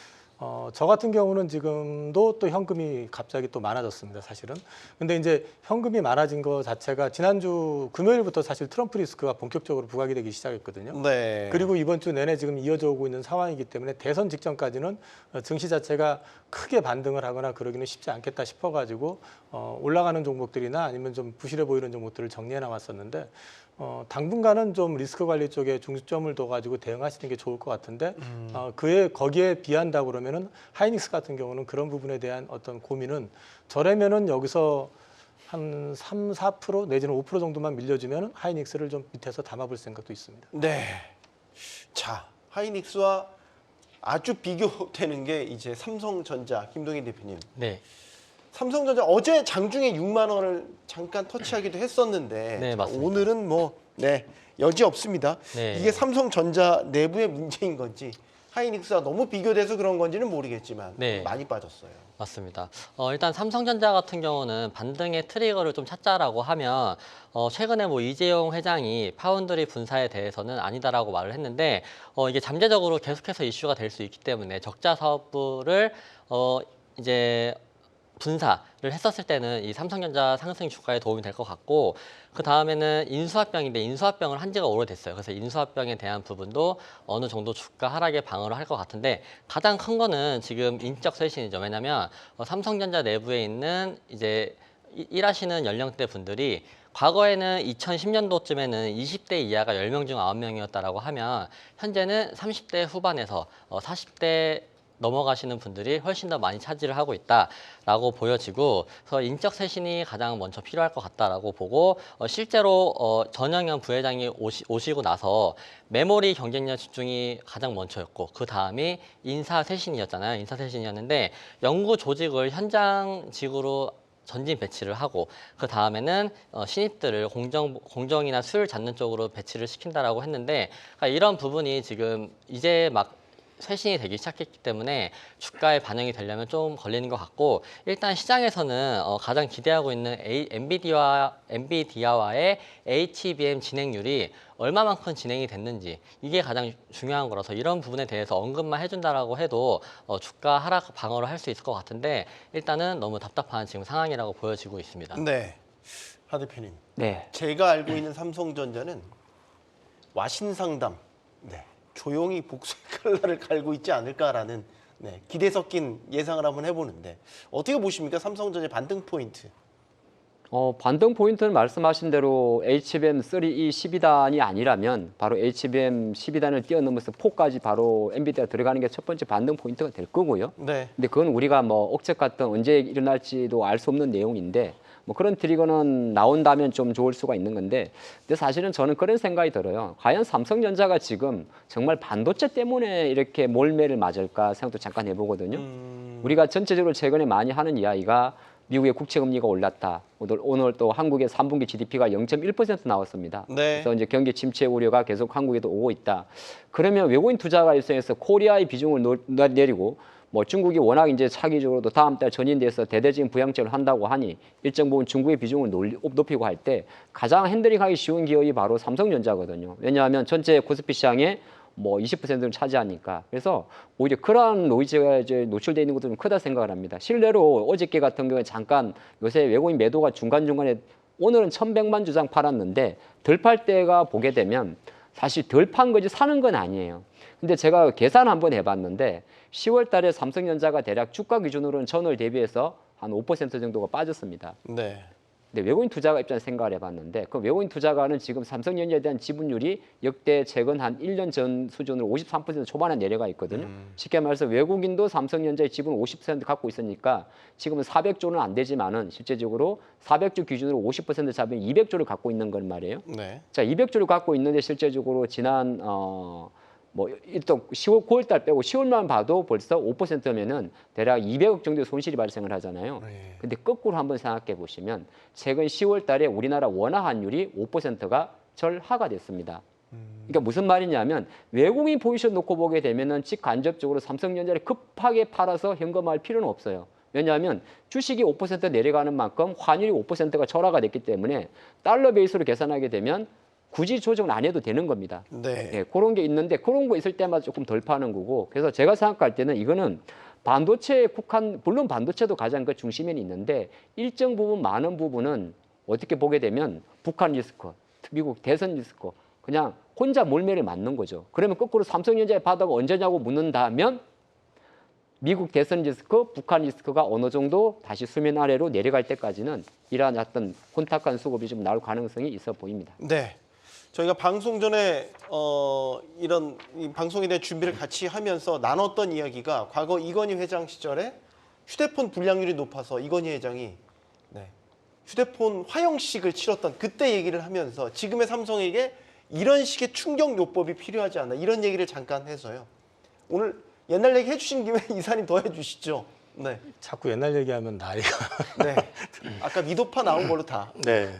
[SPEAKER 2] 저 같은 경우는 지금도 또 현금이 갑자기 또 많아졌습니다, 사실은. 근데 이제 현금이 많아진 거 자체가 지난주 금요일부터 사실 트럼프 리스크가 본격적으로 부각이 되기 시작했거든요.
[SPEAKER 1] 네.
[SPEAKER 2] 그리고 이번 주 내내 지금 이어져 오고 있는 상황이기 때문에 대선 직전까지는 증시 자체가 크게 반등을 하거나 그러기는 쉽지 않겠다 싶어가지고 올라가는 종목들이나 아니면 좀 부실해 보이는 종목들을 정리해 나왔었는데 당분간은 좀 리스크 관리 쪽에 중점을 둬가지고 대응하시는 게 좋을 것 같은데 거기에 비한다고 그러면은 하이닉스 같은 경우는 그런 부분에 대한 어떤 고민은 저라면은 여기서 한 3, 4% 내지는 5% 정도만 밀려주면 하이닉스를 좀 밑에서 담아볼 생각도 있습니다.
[SPEAKER 1] 네. 자, 하이닉스와 아주 비교되는 게 이제 삼성전자 김동인 대표님.
[SPEAKER 3] 네.
[SPEAKER 1] 삼성전자 어제 장중에 6만 원을 잠깐 터치하기도 했었는데
[SPEAKER 3] 네,
[SPEAKER 1] 자,
[SPEAKER 3] 맞습니다.
[SPEAKER 1] 오늘은 뭐 여지 없습니다.
[SPEAKER 3] 네.
[SPEAKER 1] 이게 삼성전자 내부의 문제인 건지 하이닉스와 너무 비교돼서 그런 건지는 모르겠지만
[SPEAKER 3] 네.
[SPEAKER 1] 많이 빠졌어요.
[SPEAKER 3] 맞습니다. 일단 삼성전자 같은 경우는 반등의 트리거를 좀 찾자라고 하면 최근에 뭐 이재용 회장이 파운드리 분사에 대해서는 아니다라고 말을 했는데 이게 잠재적으로 계속해서 이슈가 될 수 있기 때문에 적자 사업부를 이제 분사를 했었을 때는 이 삼성전자 상승 주가에 도움이 될 것 같고 그 다음에는 인수합병인데 인수합병을 한 지가 오래됐어요. 그래서 인수합병에 대한 부분도 어느 정도 주가 하락에 방어를 할 것 같은데 가장 큰 거는 지금 인적 쇄신이죠. 왜냐하면 삼성전자 내부에 있는 이제 일하시는 연령대 분들이 과거에는 2010년도쯤에는 20대 이하가 10명 중 9명이었다라고 하면 현재는 30대 후반에서 40대 넘어가시는 분들이 훨씬 더 많이 차지를 하고 있다라고 보여지고, 그래서 인적 쇄신이 가장 먼저 필요할 것 같다라고 보고, 실제로 전영현 부회장이 오시고 나서 메모리 경쟁력 집중이 가장 먼저였고, 그 다음이 인사 쇄신이었잖아요. 인사 쇄신이었는데 연구 조직을 현장직으로 전진 배치를 하고, 그 다음에는 신입들을 공정이나 수율 잡는 쪽으로 배치를 시킨다라고 했는데, 그러니까 이런 부분이 지금 이제 막 쇄신이 되기 시작했기 때문에 주가에 반영이 되려면 좀 걸리는 것 같고, 일단 시장에서는 가장 기대하고 있는 엔비디아와의 HBM 진행률이 얼마만큼 진행이 됐는지, 이게 가장 중요한 거라서 이런 부분에 대해서 언급만 해준다라고 해도 주가 하락 방어를 할 수 있을 것 같은데, 일단은 너무 답답한 지금 상황이라고 보여지고 있습니다.
[SPEAKER 1] 네, 하 대표님.
[SPEAKER 4] 네.
[SPEAKER 1] 제가 알고 있는 삼성전자는 와신상담, 네, 조용히 복수의 칼날을 갈고 있지 않을까라는 네, 기대 섞인 예상을 한번 해보는데 어떻게 보십니까? 삼성전자 반등 포인트.
[SPEAKER 4] 반등 포인트는 말씀하신 대로 HBM 3E 12단이 아니라면 바로 HBM 12단을 뛰어넘어서 4까지 바로 엔비디아 들어가는 게 첫 번째 반등 포인트가 될 거고요.
[SPEAKER 1] 네.
[SPEAKER 4] 근데 그건 우리가 뭐 억측 같은 언제 일어날지도 알 수 없는 내용인데, 뭐 그런 트리거는 나온다면 좀 좋을 수가 있는 건데, 근데 사실은 저는 그런 생각이 들어요. 과연 삼성전자가 지금 정말 반도체 때문에 이렇게 몰매를 맞을까 생각도 잠깐 해보거든요. 우리가 전체적으로 최근에 많이 하는 이야기가 미국의 국채 금리가 올랐다. 오늘 또 한국의 3분기 GDP가 0.1% 나왔습니다.
[SPEAKER 1] 네.
[SPEAKER 4] 그래서 이제 경기 침체 우려가 계속 한국에도 오고 있다. 그러면 외국인 투자가 입장에서 코리아의 비중을 내리고, 뭐 중국이 워낙 이제 차기적으로도 다음 달 전인돼서 대대적인 부양책을 한다고 하니 일정 부분 중국의 비중을 높이고 할 때 가장 핸들링하기 쉬운 기업이 바로 삼성전자거든요. 왜냐하면 전체 코스피 시장에 뭐 20%를 차지하니까. 그래서 오히려 그러한 노이즈가 이제 노출되어 있는 것도 좀 크다 생각을 합니다. 실례로 어저께 같은 경우에 잠깐 요새 외국인 매도가 중간중간에 오늘은 1,100만 주장 팔았는데 덜 팔 때가 보게 되면 사실 덜 판 거지 사는 건 아니에요. 근데 제가 계산 한번 해봤는데 10월 달에 삼성전자가 대략 주가 기준으로는 전월 대비해서 한 5% 정도가 빠졌습니다.
[SPEAKER 1] 네.
[SPEAKER 4] 근데 외국인 투자가 입장에서 생각을 해봤는데, 그 외국인 투자가는 지금 삼성전자에 대한 지분율이 역대 최근 한 1년 전 수준으로 53% 초반에 내려가 있거든요. 쉽게 말해서 외국인도 삼성전자의 지분 50% 갖고 있으니까 지금은 400조는 안 되지만은 실제적으로 400조 기준으로 50% 잡은 200조를 갖고 있는 건 말이에요.
[SPEAKER 1] 네.
[SPEAKER 4] 자, 200조를 갖고 있는데 실제적으로 지난 뭐 일단 10월 9월 달 빼고 10월만 봐도 벌써 5%면은 대략 200억 정도의 손실이 발생을 하잖아요.
[SPEAKER 2] 네.
[SPEAKER 4] 근데 거꾸로 한번 생각해 보시면 최근 10월 달에 우리나라 원화 환율이 5%가 절하가 됐습니다. 그러니까 무슨 말이냐면 외국인 포지션 놓고 보게 되면은 직간접적으로 삼성전자를 급하게 팔아서 현금화할 필요는 없어요. 왜냐하면 주식이 5% 내려가는 만큼 환율이 5%가 절하가 됐기 때문에 달러 베이스로 계산하게 되면 굳이 조정을 안 해도 되는 겁니다.
[SPEAKER 1] 네.
[SPEAKER 4] 예, 그런 게 있는데 그런 거 있을 때마다 조금 덜 파는 거고, 그래서 제가 생각할 때는 이거는 반도체에 물론 반도체도 가장 그 중심에는 있는데 일정 부분 많은 부분은 어떻게 보게 되면 북한 리스크, 미국 대선 리스크, 그냥 혼자 몰매를 맞는 거죠. 그러면 거꾸로 삼성전자의 바닥은 언제냐고 묻는다면 미국 대선 리스크, 북한 리스크가 어느 정도 다시 수면 아래로 내려갈 때까지는 이러한 어떤 혼탁한 수급이 좀 나올 가능성이 있어 보입니다.
[SPEAKER 1] 네. 저희가 방송 전에 이런 이 방송에 대한 준비를 같이 하면서 나눴던 이야기가 과거 이건희 회장 시절에 휴대폰 불량률이 높아서 이건희 회장이 네, 휴대폰 화형식을 치렀던 그때 얘기를 하면서 지금의 삼성에게 이런 식의 충격 요법이 필요하지 않나 이런 얘기를 잠깐 해서요. 오늘 옛날 얘기 해주신 김에 이사님 더 해주시죠. 네.
[SPEAKER 2] 자꾸 옛날 얘기하면 나이가.
[SPEAKER 1] 네. 아까 미도파 나온 걸로 다.
[SPEAKER 2] 네.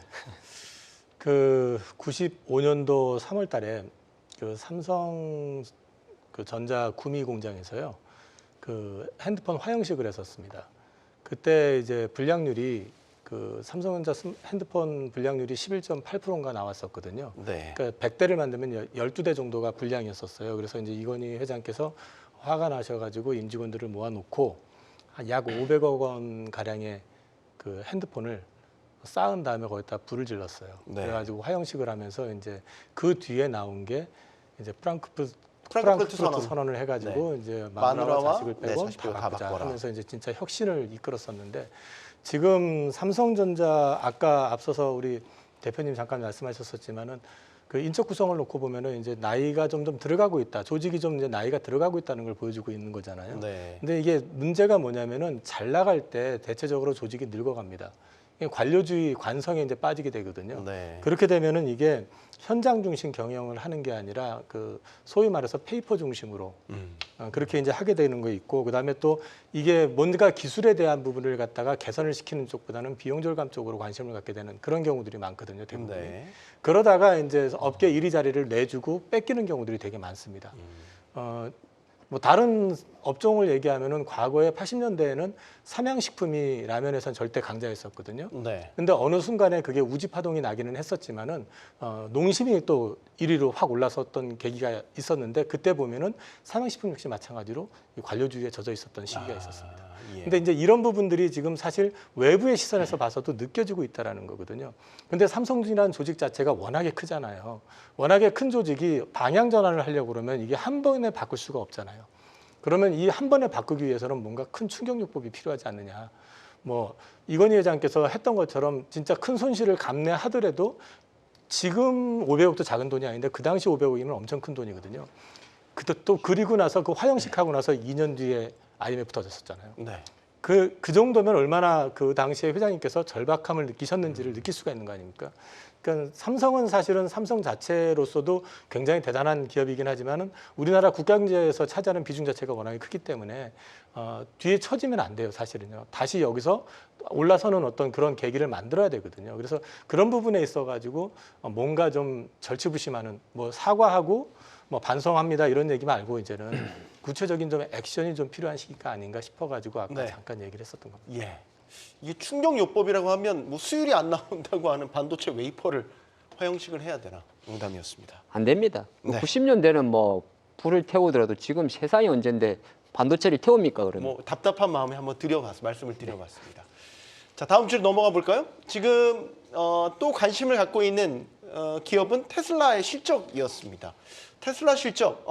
[SPEAKER 2] 그 95년도 3월 달에 그 삼성 그 전자 구미 공장에서요. 그 핸드폰 화형식을 했었습니다. 그때 이제 불량률이 그 삼성전자 핸드폰 불량률이 11.8%인가 나왔었거든요.
[SPEAKER 1] 네.
[SPEAKER 2] 그러니까 100대를 만들면 12대 정도가 불량이었었어요. 그래서 이제 이건희 회장께서 화가 나셔가지고 임직원들을 모아놓고 한 약 500억 원 가량의 그 핸드폰을 쌓은 다음에 거기다 불을 질렀어요.
[SPEAKER 1] 네.
[SPEAKER 2] 그래가지고 화형식을 하면서 이제 그 뒤에 나온 게 이제 프랑크푸르트 선언을 해가지고 이제 마누라와 자식을 빼고 다 바꾸자 하면서 이제 진짜 혁신을 이끌었었는데 지금 삼성전자 아까 앞서서 우리 대표님 잠깐 말씀하셨었지만은 그 인적 구성을 놓고 보면은 이제 나이가 점점 들어가고 있다. 조직이 좀 이제 나이가 들어가고 있다는 걸 보여주고 있는 거잖아요.
[SPEAKER 1] 네.
[SPEAKER 2] 근데 이게 문제가 뭐냐면은 잘 나갈 때 대체적으로 조직이 늙어갑니다. 이게 관료주의 관성에 이제 빠지게 되거든요.
[SPEAKER 1] 네.
[SPEAKER 2] 그렇게 되면은 이게 현장 중심 경영을 하는 게 아니라 그 소위 말해서 페이퍼 중심으로 그렇게 이제 하게 되는 거 있고, 그다음에 또 이게 뭔가 기술에 대한 부분을 갖다가 개선을 시키는 쪽보다는 비용 절감 쪽으로 관심을 갖게 되는 그런 경우들이 많거든요, 대부분.
[SPEAKER 1] 네.
[SPEAKER 2] 그러다가 이제 업계 이리자리를 내주고 뺏기는 경우들이 되게 많습니다. 뭐 다른 업종을 얘기하면은 과거에 80년대에는 삼양식품이 라면에선 절대 강자였었거든요.
[SPEAKER 1] 네.
[SPEAKER 2] 근데 어느 순간에 그게 우지파동이 나기는 했었지만은 농심이 또 1위로 확 올라섰던 계기가 있었는데, 그때 보면은 삼양식품 역시 마찬가지로 이 관료주의에 젖어 있었던 시기가 있었습니다.
[SPEAKER 1] 예.
[SPEAKER 2] 근데 이제 이런 부분들이 지금 사실 외부의 시선에서 봐서도 느껴지고 있다라는 거거든요. 근데 삼성이라는 조직 자체가 워낙에 크잖아요. 워낙에 큰 조직이 방향 전환을 하려고 그러면 이게 한 번에 바꿀 수가 없잖아요. 그러면 이 한 번에 바꾸기 위해서는 뭔가 큰 충격요법이 필요하지 않느냐. 뭐 이건희 회장께서 했던 것처럼 진짜 큰 손실을 감내하더라도 지금 500억도 작은 돈이 아닌데 그 당시 500억이면 엄청 큰 돈이거든요. 또 그리고 나서 그 화형식 하고 나서 2년 뒤에 IMF 터졌었잖아요.
[SPEAKER 1] 네.
[SPEAKER 2] 그 정도면 얼마나 그 당시에 회장님께서 절박함을 느끼셨는지를 느낄 수가 있는 거 아닙니까? 그러니까 삼성은 사실은 삼성 자체로서도 굉장히 대단한 기업이긴 하지만은 우리나라 국경제에서 차지하는 비중 자체가 워낙에 크기 때문에 뒤에 처지면 안 돼요, 사실은요. 다시 여기서 올라서는 어떤 그런 계기를 만들어야 되거든요. 그래서 그런 부분에 있어가지고 뭔가 좀 절치부심하는, 뭐 사과하고 뭐 반성합니다 이런 얘기 말고 이제는 구체적인 좀 액션이 좀 필요한 시기가 아닌가 싶어가지고 아까
[SPEAKER 1] 네.
[SPEAKER 2] 잠깐 얘기를 했었던 겁니다.
[SPEAKER 1] 예. 이게 충격요법이라고 하면 뭐 수율이 안 나온다고 하는 반도체 웨이퍼를 화형식을 해야 되나? 농담이었습니다.
[SPEAKER 4] 안 됩니다.
[SPEAKER 1] 네.
[SPEAKER 4] 90년대는 뭐 불을 태우더라도 지금 세상이 언젠데 반도체를 태웁니까 그러면?
[SPEAKER 1] 뭐 답답한 마음에 한번 말씀을 드려봤습니다. 자, 다음 주로 넘어가 볼까요? 지금 또 관심을 갖고 있는 기업은 테슬라의 실적이었습니다. 테슬라 실적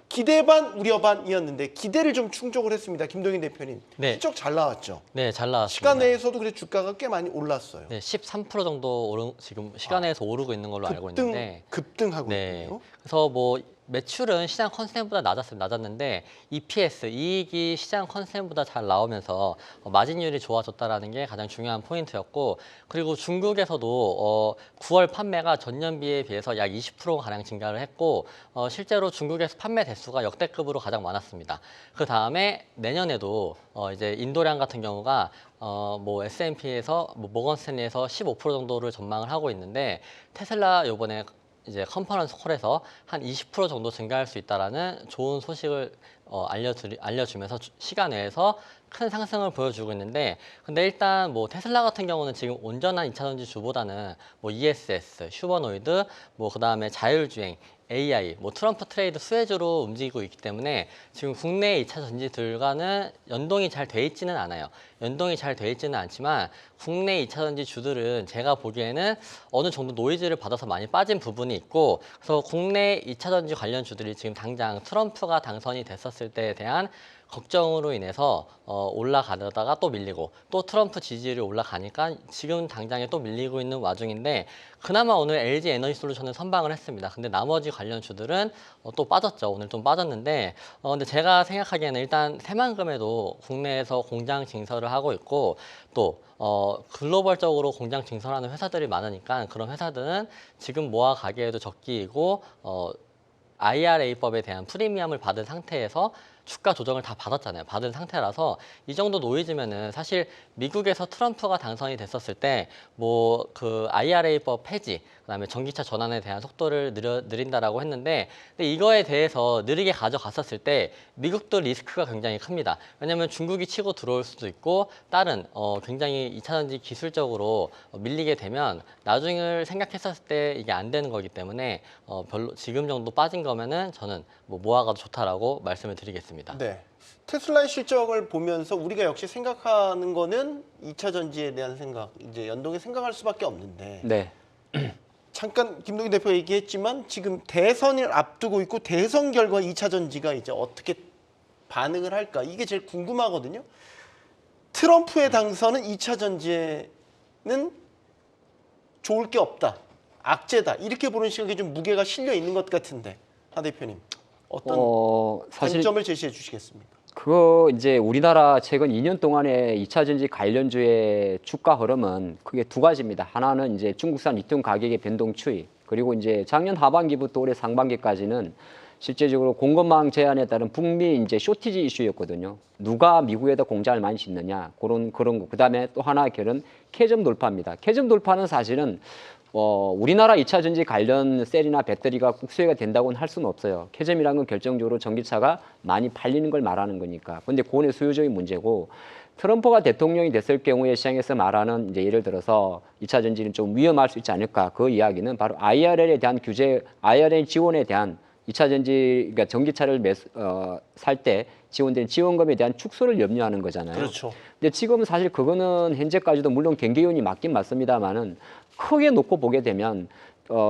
[SPEAKER 1] 기대 반 우려 반이었는데 기대를 좀 충족을 했습니다. 김동인 대표님.
[SPEAKER 3] 네.
[SPEAKER 1] 실적 잘 나왔죠.
[SPEAKER 3] 네, 잘 나왔습니다.
[SPEAKER 1] 시간 내에서도 그래 주가가 꽤 많이 올랐어요.
[SPEAKER 3] 네, 13% 정도 지금 시간에서 오르고 있는 걸로 알고 있는데,
[SPEAKER 1] 급등하고
[SPEAKER 3] 네.
[SPEAKER 1] 있군요.
[SPEAKER 3] 그래서 뭐 매출은 시장 컨센보다 낮았는데 EPS 이익이 시장 컨센보다 잘 나오면서 마진율이 좋아졌다라는 게 가장 중요한 포인트였고, 그리고 중국에서도 9월 판매가 전년비에 비해서 약 20% 가량 증가를 했고, 실제로 중국에서 판매 대수가 역대급으로 가장 많았습니다. 그 다음에 내년에도 이제 인도량 같은 경우가 뭐 S&P에서 뭐 모건스탠리에서 15% 정도를 전망을 하고 있는데, 테슬라 요번에 이제 컨퍼런스 콜에서 한 20% 정도 증가할 수 있다라는 좋은 소식을 알려주면서 시간 내에서 큰 상승을 보여주고 있는데, 근데 일단 뭐 테슬라 같은 경우는 지금 온전한 2차 전지 주보다는 뭐 ESS, 휴머노이드, 뭐 그다음에 자율주행, AI, 뭐 트럼프 트레이드 수혜주로 움직이고 있기 때문에 지금 국내 2차 전지들과는 연동이 잘 돼 있지는 않아요. 연동이 잘 돼 있지는 않지만 국내 2차 전지 주들은 제가 보기에는 어느 정도 노이즈를 받아서 많이 빠진 부분이 있고, 그래서 국내 2차 전지 관련 주들이 지금 당장 트럼프가 당선이 됐었을 때에 대한 걱정으로 인해서 올라가다가 또 밀리고, 또 트럼프 지지율이 올라가니까 지금 당장에 또 밀리고 있는 와중인데, 그나마 오늘 LG 에너지 솔루션을 선방을 했습니다. 근데 나머지 관련 주들은 또 빠졌죠. 오늘 좀 빠졌는데, 근데 제가 생각하기에는 일단 새만금에도 국내에서 공장 증설을 하고 있고, 또 글로벌적으로 공장 증설하는 회사들이 많으니까 그런 회사들은 지금 모아 가기에도 적기이고, IRA법에 대한 프리미엄을 받은 상태에서 주가 조정을 다 받았잖아요. 받은 상태라서 이 정도 노이즈면은 사실 미국에서 트럼프가 당선이 됐었을 때 뭐 그 IRA법 폐지, 그다음에 전기차 전환에 대한 속도를 느린다라고 했는데, 근데 이거에 대해서 느리게 가져갔었을 때 미국도 리스크가 굉장히 큽니다. 왜냐하면 중국이 치고 들어올 수도 있고, 다른 굉장히 2차 전지 기술적으로 밀리게 되면 나중을 생각했었을 때 이게 안 되는 거기 때문에 별로 지금 정도 빠진 거면은 저는 뭐 모아가도 좋다라고 말씀을 드리겠습니다.
[SPEAKER 1] 네. 테슬라의 실적을 보면서 우리가 역시 생각하는 거는 2차 전지에 대한 생각, 이제 연동에 생각할 수밖에 없는데,
[SPEAKER 4] 네.
[SPEAKER 1] 잠깐 김동인 대표가 얘기했지만 지금 대선을 앞두고 있고 대선 결과 2차 전지가 이제 어떻게 반응을 할까, 이게 제일 궁금하거든요. 트럼프의 당선은 2차 전지에는 좋을 게 없다, 악재다 이렇게 보는 시각이 좀 무게가 실려 있는 것 같은데 하 대표님 어떤
[SPEAKER 4] 사실
[SPEAKER 1] 관점을 제시해 주시겠습니까?
[SPEAKER 4] 그거 이제 우리나라 최근 2년 동안의 2차 전지 관련주의 주가 흐름은 크게 두 가지입니다. 하나는 이제 중국산 리튬 가격의 변동 추이, 그리고 이제 작년 하반기부터 올해 상반기까지는 실제적으로 공급망 제한에 따른 북미 이제 쇼티지 이슈였거든요. 누가 미국에다 공장을 많이 짓느냐 그런 거. 그다음에 또 하나의 결은 캐점 돌파입니다. 캐점 돌파는 사실은 우리나라 2차 전지 관련 셀이나 배터리가 국수혜가 된다고는 할 수는 없어요. 캐점이라는 건 결정적으로 전기차가 많이 팔리는 걸 말하는 거니까. 근데 그거는 수요적인 문제고, 트럼프가 대통령이 됐을 경우에 시장에서 말하는 이제 예를 들어서 2차 전지는 좀 위험할 수 있지 않을까, 그 이야기는 바로 IRL에 대한 규제, IRL 지원에 대한 2차 전지, 그러니까 전기차를 살 때 지원되는 지원금에 대한 축소를 염려하는 거잖아요.
[SPEAKER 1] 그렇죠.
[SPEAKER 4] 근데 지금 사실 그거는 현재까지도 물론 경계위원이 맞긴 맞습니다만은 크게 놓고 보게 되면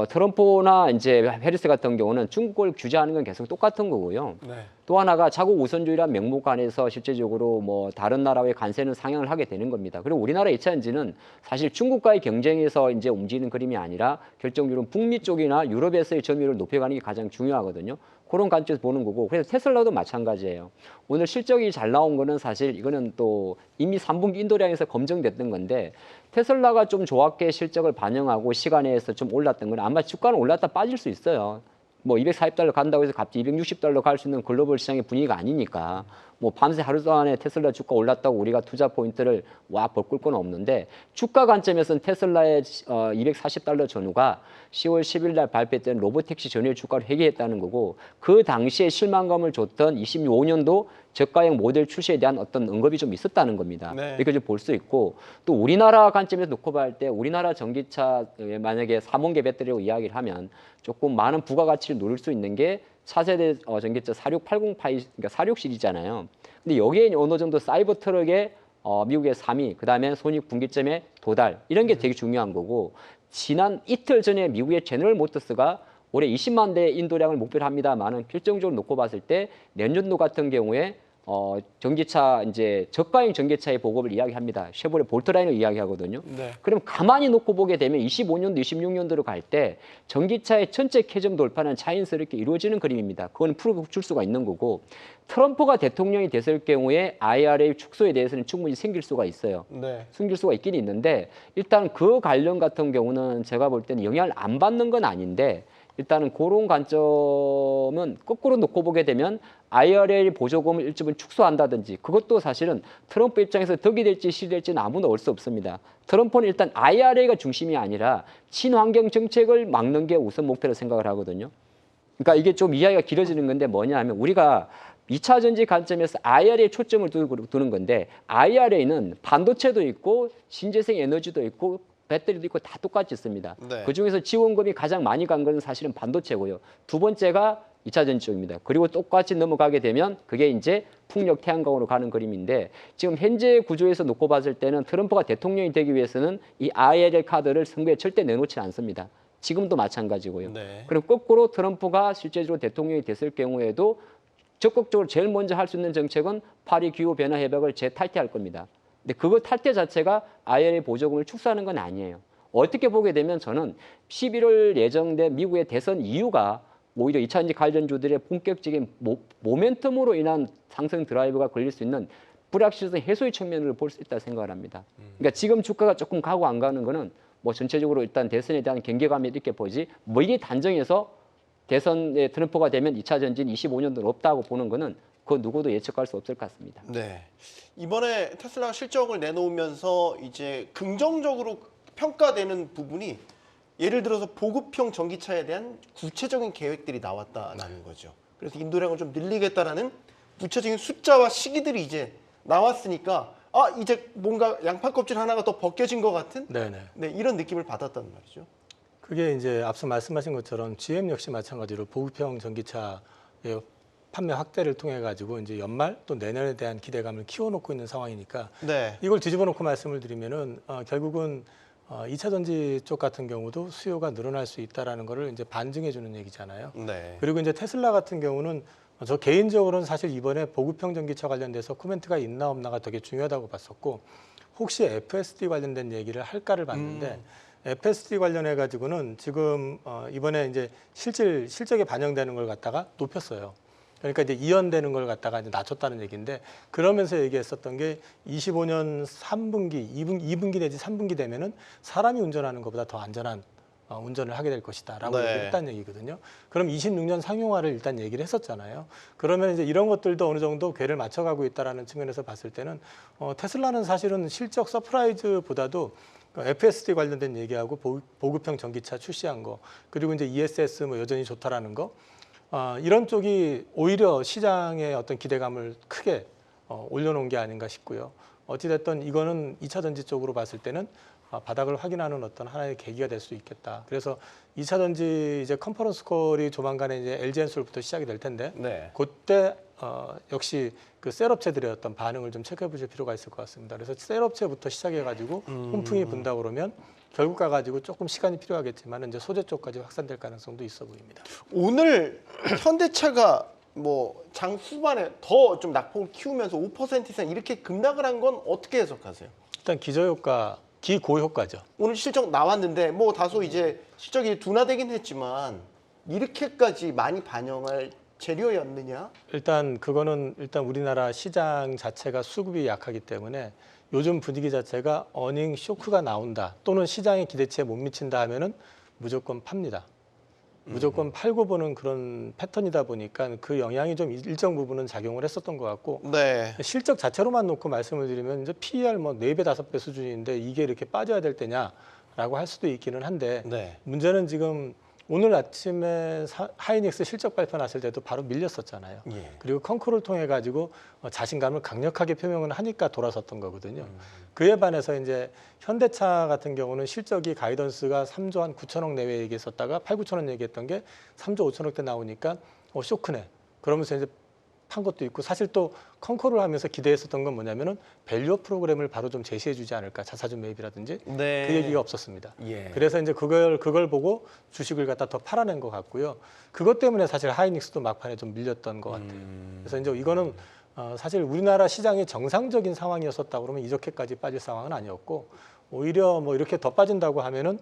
[SPEAKER 4] 트럼프나 이제 해리스 같은 경우는 중국을 규제하는 건 계속 똑같은 거고요.
[SPEAKER 1] 네.
[SPEAKER 4] 또 하나가 자국 우선주의란 명목 안에서 실제적으로 뭐 다른 나라의 관세는 상향을 하게 되는 겁니다. 그리고 우리나라 2차 전지는 사실 중국과의 경쟁에서 이제 움직이는 그림이 아니라 결정적으로 북미 쪽이나 유럽에서의 점유율을 높여가는 게 가장 중요하거든요. 그런 관점에서 보는 거고, 그래서 테슬라도 마찬가지예요. 오늘 실적이 잘 나온 거는 사실 이거는 또 이미 3분기 인도량에서 검증됐던 건데, 테슬라가 좀 좋았게 실적을 반영하고 시간에서 좀 올랐던 건 아마 주가는 올랐다 빠질 수 있어요. 뭐 $240 간다고 해서 갑자기 $260 갈 수 있는 글로벌 시장의 분위기가 아니니까, 뭐 밤새 하루 동안에 테슬라 주가 올랐다고 우리가 투자 포인트를 벌꿀 건 없는데, 주가 관점에서는 테슬라의 $240 전후가 10월 10일 날 발표했던 로보택시 전후의 주가를 회귀했다는 거고, 그 당시에 실망감을 줬던 25년도 저가형 모델 출시에 대한 어떤 언급이 좀 있었다는 겁니다.
[SPEAKER 1] 네.
[SPEAKER 4] 이렇게 좀 볼 수 있고, 또 우리나라 관점에서 놓고 볼 때 우리나라 전기차 만약에 3원계 배터리로 이야기를 하면 조금 많은 부가가치를 누릴 수 있는 게 차세대 전기차 4680 파이, 그러니까 46 시리즈잖아요. 근데 여기에 어느 정도 사이버 트럭의 미국의 3위, 그다음에 손익 분기점의 도달, 이런 게 되게 중요한 거고, 지난 이틀 전에 미국의 제너럴 모터스가 올해 20만 대 인도량을 목표로 합니다만은 결정적으로 놓고 봤을 때 내년도 같은 경우에 전기차 이제 저가형 전기차의 보급을 이야기합니다. 쉐보레 볼트라인을 이야기하거든요.
[SPEAKER 1] 네.
[SPEAKER 4] 그럼 가만히 놓고 보게 되면 25년도, 26년도로 갈 때 전기차의 전체 캐점 돌파는 자연스럽게 이루어지는 그림입니다. 그건 풀어줄 수가 있는 거고, 트럼프가 대통령이 됐을 경우에 IRA 축소에 대해서는 충분히 생길 수가 있어요.
[SPEAKER 1] 네.
[SPEAKER 4] 생길 수가 있긴 있는데, 일단 그 관련 같은 경우는 제가 볼 때는 영향을 안 받는 건 아닌데, 일단은 그런 관점은 거꾸로 놓고 보게 되면 IRA 보조금을 일부분 축소한다든지, 그것도 사실은 트럼프 입장에서 덕이 될지 실이 될지는 아무도 알 수 없습니다. 트럼프는 일단 IRA가 중심이 아니라 친환경 정책을 막는 게 우선 목표로 생각을 하거든요. 그러니까 이게 좀 이야기가 길어지는 건데 뭐냐 하면, 우리가 2차 전지 관점에서 IRA에 초점을 두는 건데, IRA는 반도체도 있고 신재생 에너지도 있고 배터리도 있고 다 똑같이 있습니다.
[SPEAKER 1] 네.
[SPEAKER 4] 그중에서 지원금이 가장 많이 간 것은 사실은 반도체고요. 두 번째가 2차 전지 쪽입니다. 그리고 똑같이 넘어가게 되면 그게 이제 풍력 태양광으로 가는 그림인데, 지금 현재 구조에서 놓고 봤을 때는 트럼프가 대통령이 되기 위해서는 이 IRA 카드를 선거에 절대 내놓지 않습니다. 지금도 마찬가지고요.
[SPEAKER 1] 네.
[SPEAKER 4] 그리고 거꾸로 트럼프가 실제적으로 대통령이 됐을 경우에도 적극적으로 제일 먼저 할 수 있는 정책은 파리 기후 변화 협약을 재탈퇴할 겁니다. 근데 그거 탈퇴 자체가 IRA 보조금을 축소하는 건 아니에요. 어떻게 보게 되면 저는 11월 예정된 미국의 대선 이유가 오히려 2차 전지 관련주들의 본격적인 모멘텀으로 인한 상승 드라이브가 걸릴 수 있는 불확실성 해소의 측면으로 볼 수 있다고 생각을 합니다. 그러니까 지금 주가가 조금 가고 안 가는 거는 뭐 전체적으로 일단 대선에 대한 경계감이 이렇게 보지, 멀리 단정해서 대선에 트럼프가 되면 2차 전지는 25년도 없다고 보는 거는 그 누구도 예측할 수 없을 것 같습니다.
[SPEAKER 1] 네. 이번에 테슬라가 실적을 내놓으면서 이제 긍정적으로 평가되는 부분이, 예를 들어서 보급형 전기차에 대한 구체적인 계획들이 나왔다는 거죠. 그래서 인도량을 좀 늘리겠다라는 구체적인 숫자와 시기들이 이제 나왔으니까, 이제 뭔가 양파 껍질 하나가 더 벗겨진 것 같은
[SPEAKER 2] 네네.
[SPEAKER 1] 네, 이런 느낌을 받았단 말이죠.
[SPEAKER 2] 그게 이제 앞서 말씀하신 것처럼 GM 역시 마찬가지로 보급형 전기차의 판매 확대를 통해 가지고 이제 연말 또 내년에 대한 기대감을 키워놓고 있는 상황이니까,
[SPEAKER 1] 네.
[SPEAKER 2] 이걸 뒤집어 놓고 말씀을 드리면은 결국은 2차 전지 쪽 같은 경우도 수요가 늘어날 수 있다라는 거를 이제 반증해 주는 얘기잖아요.
[SPEAKER 1] 네.
[SPEAKER 2] 그리고 이제 테슬라 같은 경우는 저 개인적으로는 사실 이번에 보급형 전기차 관련돼서 코멘트가 있나 없나가 되게 중요하다고 봤었고, 혹시 FSD 관련된 얘기를 할까를 봤는데 FSD 관련해 가지고는 지금 이번에 이제 실적에 반영되는 걸 갖다가 높였어요. 그러니까 이제 이연되는 걸 갖다가 이제 낮췄다는 얘기인데, 그러면서 얘기했었던 게 25년 3분기, 2분기 내지 3분기 되면은 사람이 운전하는 것보다 더 안전한 운전을 하게 될 것이다라고
[SPEAKER 1] 네.
[SPEAKER 2] 얘기를 했다는 얘기거든요. 그럼 26년 상용화를 일단 얘기를 했었잖아요. 그러면 이제 이런 것들도 어느 정도 궤를 맞춰가고 있다라는 측면에서 봤을 때는 테슬라는 사실은 실적 서프라이즈보다도 FSD 관련된 얘기하고 보급형 전기차 출시한 거, 그리고 이제 ESS 뭐 여전히 좋다라는 거, 이런 쪽이 오히려 시장의 어떤 기대감을 크게 올려놓은 게 아닌가 싶고요. 어찌됐든 이거는 2차 전지 쪽으로 봤을 때는 바닥을 확인하는 어떤 하나의 계기가 될 수 있겠다. 그래서 2차 전지 이제 컨퍼런스 콜이 조만간에 이제 LG엔솔부터 시작이 될 텐데,
[SPEAKER 1] 네.
[SPEAKER 2] 그때 역시 그 셀 업체들의 어떤 반응을 좀 체크해 보실 필요가 있을 것 같습니다. 그래서 셀 업체부터 시작해가지고 훈풍이 분다 그러면 결국 가가지고 조금 시간이 필요하겠지만 이제 소재 쪽까지 확산될 가능성도 있어 보입니다.
[SPEAKER 1] 오늘 현대차가 뭐 장 후반에 더 좀 낙폭을 키우면서 5% 이상 이렇게 급락을 한 건 어떻게 해석하세요?
[SPEAKER 2] 일단 기저효과, 기고효과죠.
[SPEAKER 1] 오늘 실적 나왔는데 뭐 다소 이제 실적이 둔화되긴 했지만 이렇게까지 많이 반영할 재료였느냐?
[SPEAKER 2] 일단 그거는 일단 우리나라 시장 자체가 수급이 약하기 때문에 요즘 분위기 자체가 어닝 쇼크가 나온다 또는 시장의 기대치에 못 미친다 하면은 무조건 팝니다. 무조건 팔고 보는 그런 패턴이다 보니까 그 영향이 좀 일정 부분은 작용을 했었던 것 같고,
[SPEAKER 1] 네.
[SPEAKER 2] 실적 자체로만 놓고 말씀을 드리면 이제 PER 뭐 4배, 5배 수준인데 이게 이렇게 빠져야 될 때냐라고 할 수도 있기는 한데,
[SPEAKER 1] 네.
[SPEAKER 2] 문제는 지금 오늘 아침에 하이닉스 실적 발표 났을 때도 바로 밀렸었잖아요.
[SPEAKER 1] 예.
[SPEAKER 2] 그리고 컨코를 통해 가지고 자신감을 강력하게 표명을 하니까 돌아섰던 거거든요. 그에 반해서 이제 현대차 같은 경우는 실적이 가이던스가 3조 한 9천억 내외 얘기했었다가 8, 9천억 얘기했던 게 3조 5천억대 나오니까 쇼크네. 그러면서 이제 판 것도 있고, 사실 또 컨코를 하면서 기대했었던 건 뭐냐면은 밸류업 프로그램을 바로 좀 제시해주지 않을까, 자사주 매입이라든지.
[SPEAKER 1] 네.
[SPEAKER 2] 그 얘기가 없었습니다.
[SPEAKER 1] 예.
[SPEAKER 2] 그래서 이제 그걸 보고 주식을 갖다 더 팔아낸 것 같고요. 그것 때문에 사실 하이닉스도 막판에 좀 밀렸던 것 같아요. 그래서 이제 이거는 사실 우리나라 시장이 정상적인 상황이었었다 그러면 이렇게까지 빠질 상황은 아니었고, 오히려 뭐 이렇게 더 빠진다고 하면은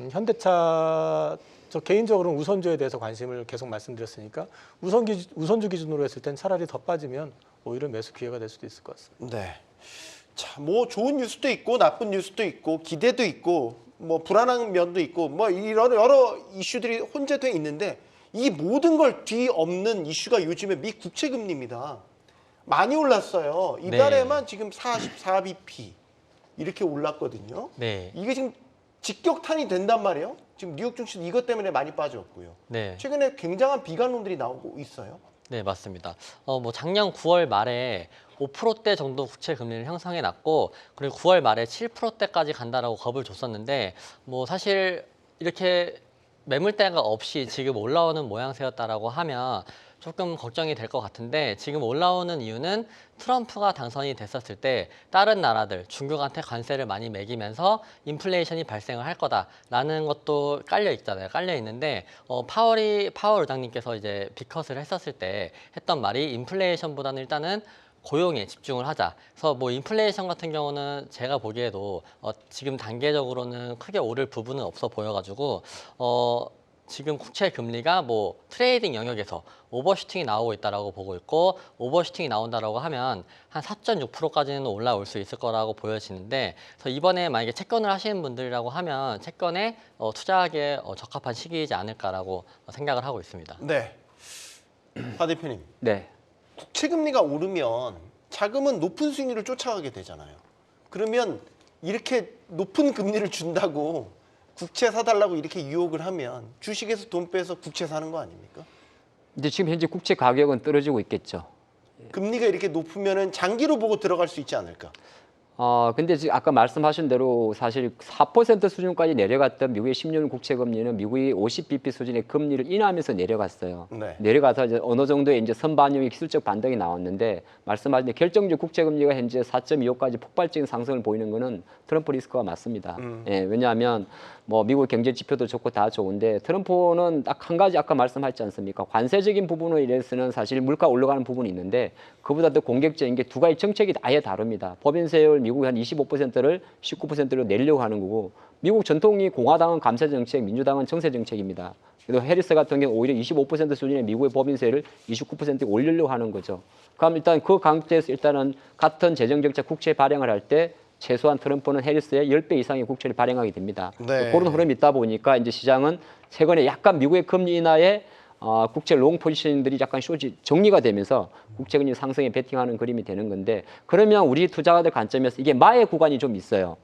[SPEAKER 2] 현대차, 저 개인적으로는 우선주에 대해서 관심을 계속 말씀드렸으니까 우선주 기준으로 했을 땐 차라리 더 빠지면 오히려 매수 기회가 될 수도 있을 것 같습니다.
[SPEAKER 1] 네. 자, 뭐 좋은 뉴스도 있고 나쁜 뉴스도 있고 기대도 있고 뭐 불안한 면도 있고 뭐 이런 여러 이슈들이 혼재돼 있는데, 이 모든 걸 뒤엎는 이슈가 요즘에 미 국채 금리입니다. 많이 올랐어요. 이달에만 지금 44bp 이렇게 올랐거든요.
[SPEAKER 3] 네.
[SPEAKER 1] 이게 지금 직격탄이 된단 말이에요. 지금 뉴욕 증시도 이것 때문에 많이 빠졌고요.
[SPEAKER 3] 네.
[SPEAKER 1] 최근에 굉장한 비관론들이 나오고 있어요.
[SPEAKER 3] 네, 맞습니다. 뭐 작년 9월 말에 5%대 정도 국채 금리를 형성해 놨고, 그리고 9월 말에 7%대까지 간다라고 겁을 줬었는데, 뭐 사실 이렇게 매물대가 없이 지금 올라오는 모양새였다라고 하면 조금 걱정이 될 것 같은데, 지금 올라오는 이유는 트럼프가 당선이 됐었을 때 다른 나라들, 중국한테 관세를 많이 매기면서 인플레이션이 발생을 할 거다라는 것도 깔려 있잖아요. 깔려 있는데 파월 의장님께서 이제 빅컷을 했었을 때 했던 말이 인플레이션보다는 일단은 고용에 집중을 하자. 그래서 뭐 인플레이션 같은 경우는 제가 보기에도 지금 단계적으로는 크게 오를 부분은 없어 보여가지고 지금 국채 금리가 뭐 트레이딩 영역에서 오버슈팅이 나오고 있다라고 보고 있고, 오버슈팅이 나온다라고 하면 한 4.6%까지는 올라올 수 있을 거라고 보여지는데, 그래서 이번에 만약에 채권을 하시는 분들이라고 하면 채권에 투자하기에 적합한 시기이지 않을까라고 생각을 하고 있습니다.
[SPEAKER 1] 네. 박 대표님.
[SPEAKER 4] 네.
[SPEAKER 1] 국채 금리가 오르면 자금은 높은 수익률을 쫓아가게 되잖아요. 그러면 이렇게 높은 금리를 준다고 국채 사달라고 이렇게 유혹을 하면 주식에서 돈 빼서 국채 사는 거 아닙니까?
[SPEAKER 4] 이제 지금 현재 국채 가격은 떨어지고 있겠죠.
[SPEAKER 1] 금리가 이렇게 높으면 장기로 보고 들어갈 수 있지 않을까?
[SPEAKER 4] 근데 지금 아까 말씀하신 대로 사실 4% 수준까지 내려갔던 미국의 10년 국채 금리는 미국이 50bp 수준의 금리를 인하하면서 내려갔어요.
[SPEAKER 1] 네.
[SPEAKER 4] 내려가서 이제 어느 정도의 이제 선반영의 기술적 반등이 나왔는데, 말씀하신 대로 결정적 국채 금리가 현재 4.25까지 폭발적인 상승을 보이는 것은 트럼프 리스크가 맞습니다. 예, 왜냐하면 뭐 미국 경제 지표도 좋고 다 좋은데, 트럼프는 딱 한 가지 아까 말씀하셨지 않습니까? 관세적인 부분에 대해서는 사실 물가 올라가는 부분이 있는데, 그보다 더 공격적인 게 두 가지 정책이 아예 다릅니다. 법인세율 미국이 한 25%를 19%로 내려고 하는 거고, 미국 전통이 공화당은 감세 정책, 민주당은 정세 정책입니다. 그래도 해리스 같은 경우 오히려 25% 수준의 미국의 법인세를 29%에 올리려고 하는 거죠. 그럼 일단 그 관계에서 일단은 같은 재정 정책 국채 발행을 할 때 최소한 트럼프는 해리스의 10배 이상의 국채를 발행하게 됩니다.
[SPEAKER 1] 네.
[SPEAKER 4] 그런 흐름이 있다 보니까 이제 시장은 최근에 약간 미국의 금리 인하에 국채 롱 포지션들이 약간 정리가 되면서 국채 금리 상승에 베팅하는 그림이 되는 건데, 그러면 우리 투자자들 관점에서 이게 마의 구간이 좀 있어요.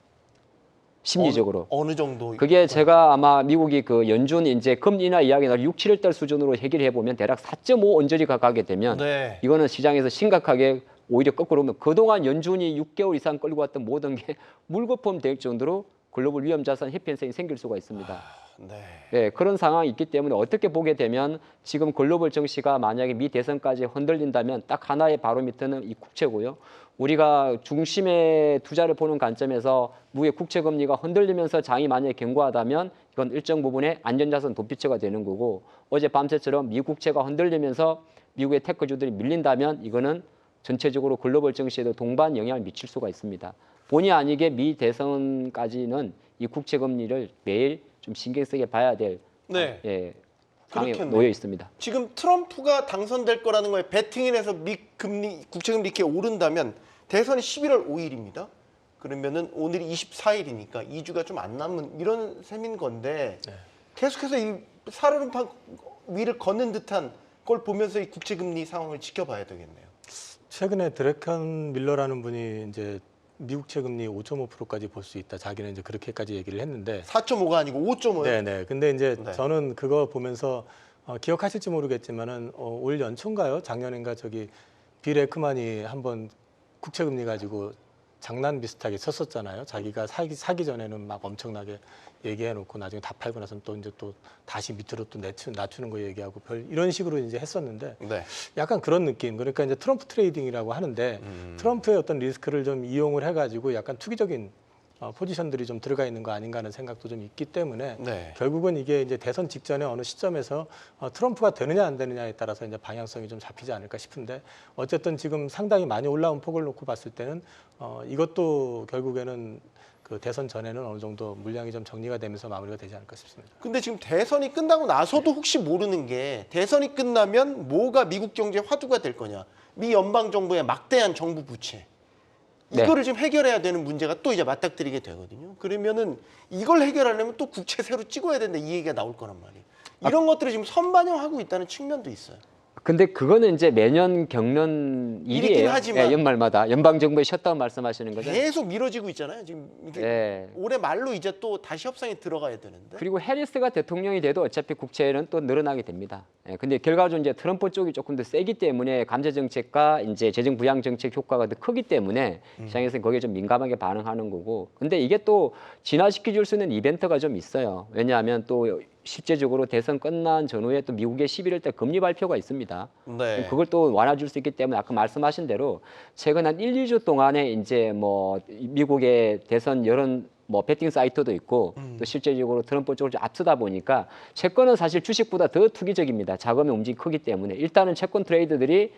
[SPEAKER 4] 심리적으로.
[SPEAKER 1] 어느 정도?
[SPEAKER 4] 그게 제가 아마 미국이 그 연준 이제 금리 인하 이야기가 6, 7월 수준으로 해결해 보면 대략 4.5 언저리가 가게 되면
[SPEAKER 1] 네.
[SPEAKER 4] 이거는 시장에서 심각하게 오히려 거꾸로 보면 그동안 연준이 6개월 이상 끌고 왔던 모든 게 물거품 될 정도로 글로벌 위험 자산 해피 현상이 생길 수가 있습니다.
[SPEAKER 1] 네.
[SPEAKER 4] 네, 그런 상황이 있기 때문에 어떻게 보게 되면 지금 글로벌 증시가 만약에 미 대선까지 흔들린다면 딱 하나의 바로미터는 이 국채고요. 우리가 중심의 투자를 보는 관점에서 미국의 국채 금리가 흔들리면서 장이 만약에 견고하다면 이건 일정 부분의 안전자산 도피처가 되는 거고, 어제 밤새처럼 미 국채가 흔들리면서 미국의 테크주들이 밀린다면 이거는 전체적으로 글로벌 증시에도 동반 영향을 미칠 수가 있습니다. 본의 아니게 미 대선까지는 이 국채 금리를 매일 좀 신경 쓰게 봐야 될
[SPEAKER 1] 네.
[SPEAKER 4] 상황에
[SPEAKER 1] 그렇겠네요.
[SPEAKER 4] 놓여 있습니다.
[SPEAKER 1] 지금 트럼프가 당선될 거라는 거에 베팅을 해서 국채금리 이렇게 오른다면 대선이 11월 5일입니다. 그러면은 오늘이 24일이니까 2주가 좀 안 남은 이런 셈인 건데 계속해서 이 사르름판 위를 걷는 듯한 걸 보면서 이 국채금리 상황을 지켜봐야 되겠네요.
[SPEAKER 2] 최근에 드래컨 밀러라는 분이 이제 미국 채금리 5.5%까지 볼 수 있다. 자기는 이제 그렇게까지 얘기를 했는데
[SPEAKER 1] 4.5가 아니고 5.5요?
[SPEAKER 2] 네네. 근데 이제
[SPEAKER 1] 네.
[SPEAKER 2] 저는 그거 보면서 기억하실지 모르겠지만은 올 연초인가요? 작년인가 저기 빌 에크만이 한번 국채금리 가지고 장난 비슷하게 쳤었잖아요. 자기가 사기 전에는 막 엄청나게 얘기해놓고 나중에 다 팔고 나서는 또 이제 또 다시 밑으로 또 낮추는 거 얘기하고 이런 식으로 이제 했었는데
[SPEAKER 1] 네.
[SPEAKER 2] 약간 그런 느낌. 그러니까 이제 트럼프 트레이딩이라고 하는데 트럼프의 어떤 리스크를 좀 이용을 해가지고 약간 투기적인 포지션들이 좀 들어가 있는 거 아닌가 하는 생각도 좀 있기 때문에
[SPEAKER 1] 네.
[SPEAKER 2] 결국은 이게 이제 대선 직전에 어느 시점에서 트럼프가 되느냐 안 되느냐에 따라서 이제 방향성이 좀 잡히지 않을까 싶은데 어쨌든 지금 상당히 많이 올라온 폭을 놓고 봤을 때는 이것도 결국에는 그 대선 전에는 어느 정도 물량이 좀 정리가 되면서 마무리가 되지 않을까 싶습니다.
[SPEAKER 1] 근데 지금 대선이 끝나고 나서도 혹시 모르는 게 대선이 끝나면 뭐가 미국 경제 화두가 될 거냐. 미 연방 정부의 막대한 정부 부채. 이거를 좀 해결해야 되는 문제가 또 이제 맞닥뜨리게 되거든요. 그러면은 이걸 해결하려면 또 국채 새로 찍어야 된다 이 얘기가 나올 거란 말이에요. 이런 것들을 지금 선반영하고 있다는 측면도 있어요.
[SPEAKER 4] 근데 그거는 이제 매년 겪는
[SPEAKER 1] 일이긴
[SPEAKER 4] 일이에요.
[SPEAKER 1] 하지만
[SPEAKER 4] 예, 연말마다 연방 정부의 셧다운 말씀하시는 거죠?
[SPEAKER 1] 계속 미뤄지고 있잖아요. 지금 이게
[SPEAKER 4] 예.
[SPEAKER 1] 올해 말로 이제 또 다시 협상에 들어가야 되는데.
[SPEAKER 4] 그리고 해리스가 대통령이 돼도 어차피 국채는 또 늘어나게 됩니다. 예, 근데 결과적으로 이제 트럼프 쪽이 조금 더 세기 때문에 감세 정책과 이제 재정 부양 정책 효과가 더 크기 때문에 시장에서는 거기에 좀 민감하게 반응하는 거고. 근데 이게 또 진화시켜 줄 수 있는 이벤트가 좀 있어요. 왜냐하면 또 실제적으로 대선 끝난 전후에 또 미국의 11월 달 금리 발표가 있습니다.
[SPEAKER 1] 네.
[SPEAKER 4] 그걸 또 완화줄 수 있기 때문에 아까 말씀하신 대로 최근 한 1, 2주 동안에 이제 뭐 미국의 대선 여론 뭐 배팅 사이트도 있고 또 실제적으로 트럼프 쪽을 좀 앞서다 보니까 채권은 사실 주식보다 더 투기적입니다. 자금의 움직임이 크기 때문에 일단은 채권 트레이더들이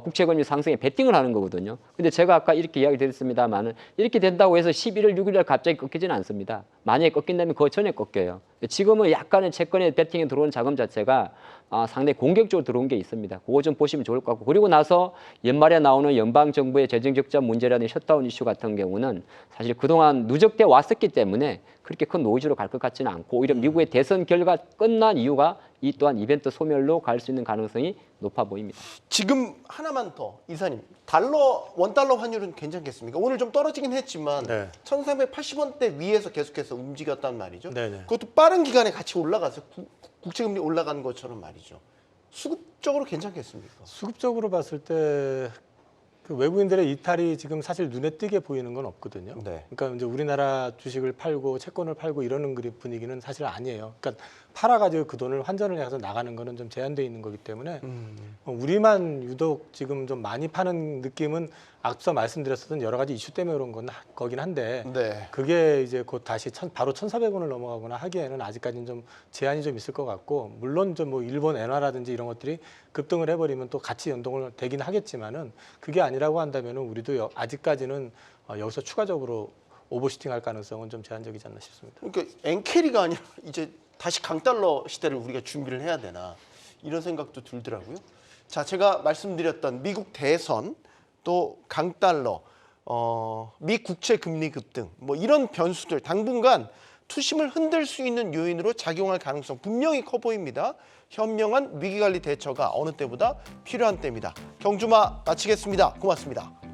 [SPEAKER 4] 국채금리 상승에 베팅을 하는 거거든요. 근데 제가 아까 이렇게 이야기 드렸습니다만은 이렇게 된다고 해서 11월 6일 날 갑자기 꺾이지는 않습니다. 만약에 꺾인다면 그 전에 꺾여요. 지금은 약간의 채권에 베팅에 들어온 자금 자체가 상당히 공격적으로 들어온 게 있습니다. 그거 좀 보시면 좋을 것 같고, 그리고 나서 연말에 나오는 연방 정부의 재정 적자 문제라든지 셧다운 이슈 같은 경우는 사실 그동안 누적돼 왔었기 때문에 그렇게 큰 노이즈로 갈 것 같지는 않고 오히려 미국의 대선 결과 끝난 이유가 이 또한 이벤트 소멸로 갈 수 있는 가능성이 높아 보입니다.
[SPEAKER 1] 지금 하나만 더 이사님, 원달러 환율은 괜찮겠습니까? 오늘 좀 떨어지긴 했지만
[SPEAKER 2] 네.
[SPEAKER 1] 1380원대 위에서 계속해서 움직였단 말이죠.
[SPEAKER 2] 네네.
[SPEAKER 1] 그것도 빠른 기간에 같이 올라가서 국채금리 올라가는 것처럼 말이죠. 수급적으로 괜찮겠습니까?
[SPEAKER 2] 수급적으로 봤을 때 그 외국인들의 이탈이 지금 사실 눈에 띄게 보이는 건 없거든요.
[SPEAKER 1] 네.
[SPEAKER 2] 그러니까 이제 우리나라 주식을 팔고 채권을 팔고 이러는 분위기는 사실 아니에요. 그러니까 팔아가지고 그 돈을 환전을 해서 나가는 거는 좀 제한되어 있는 거기 때문에 우리만 유독 지금 좀 많이 파는 느낌은 앞서 말씀드렸었던 여러 가지 이슈 때문에 그런 건 거긴 한데
[SPEAKER 1] 네.
[SPEAKER 2] 그게 이제 곧 다시 바로 1,400원을 넘어가거나 하기에는 아직까지는 좀 제한이 좀 있을 것 같고, 물론 좀 뭐 일본 엔화라든지 이런 것들이 급등을 해버리면 또 같이 연동을 되긴 하겠지만은 그게 아니라고 한다면은 우리도 아직까지는 여기서 추가적으로 오버슈팅할 가능성은 좀 제한적이지 않나 싶습니다.
[SPEAKER 1] 그러니까 엔캐리가 아니라 이제 다시 강달러 시대를 우리가 준비를 해야 되나 이런 생각도 들더라고요. 자, 제가 말씀드렸던 미국 대선 또 강달러, 미 국채 금리 급등 뭐 이런 변수들 당분간 투심을 흔들 수 있는 요인으로 작용할 가능성 분명히 커 보입니다. 현명한 위기관리 대처가 어느 때보다 필요한 때입니다. 경주마 마치겠습니다. 고맙습니다.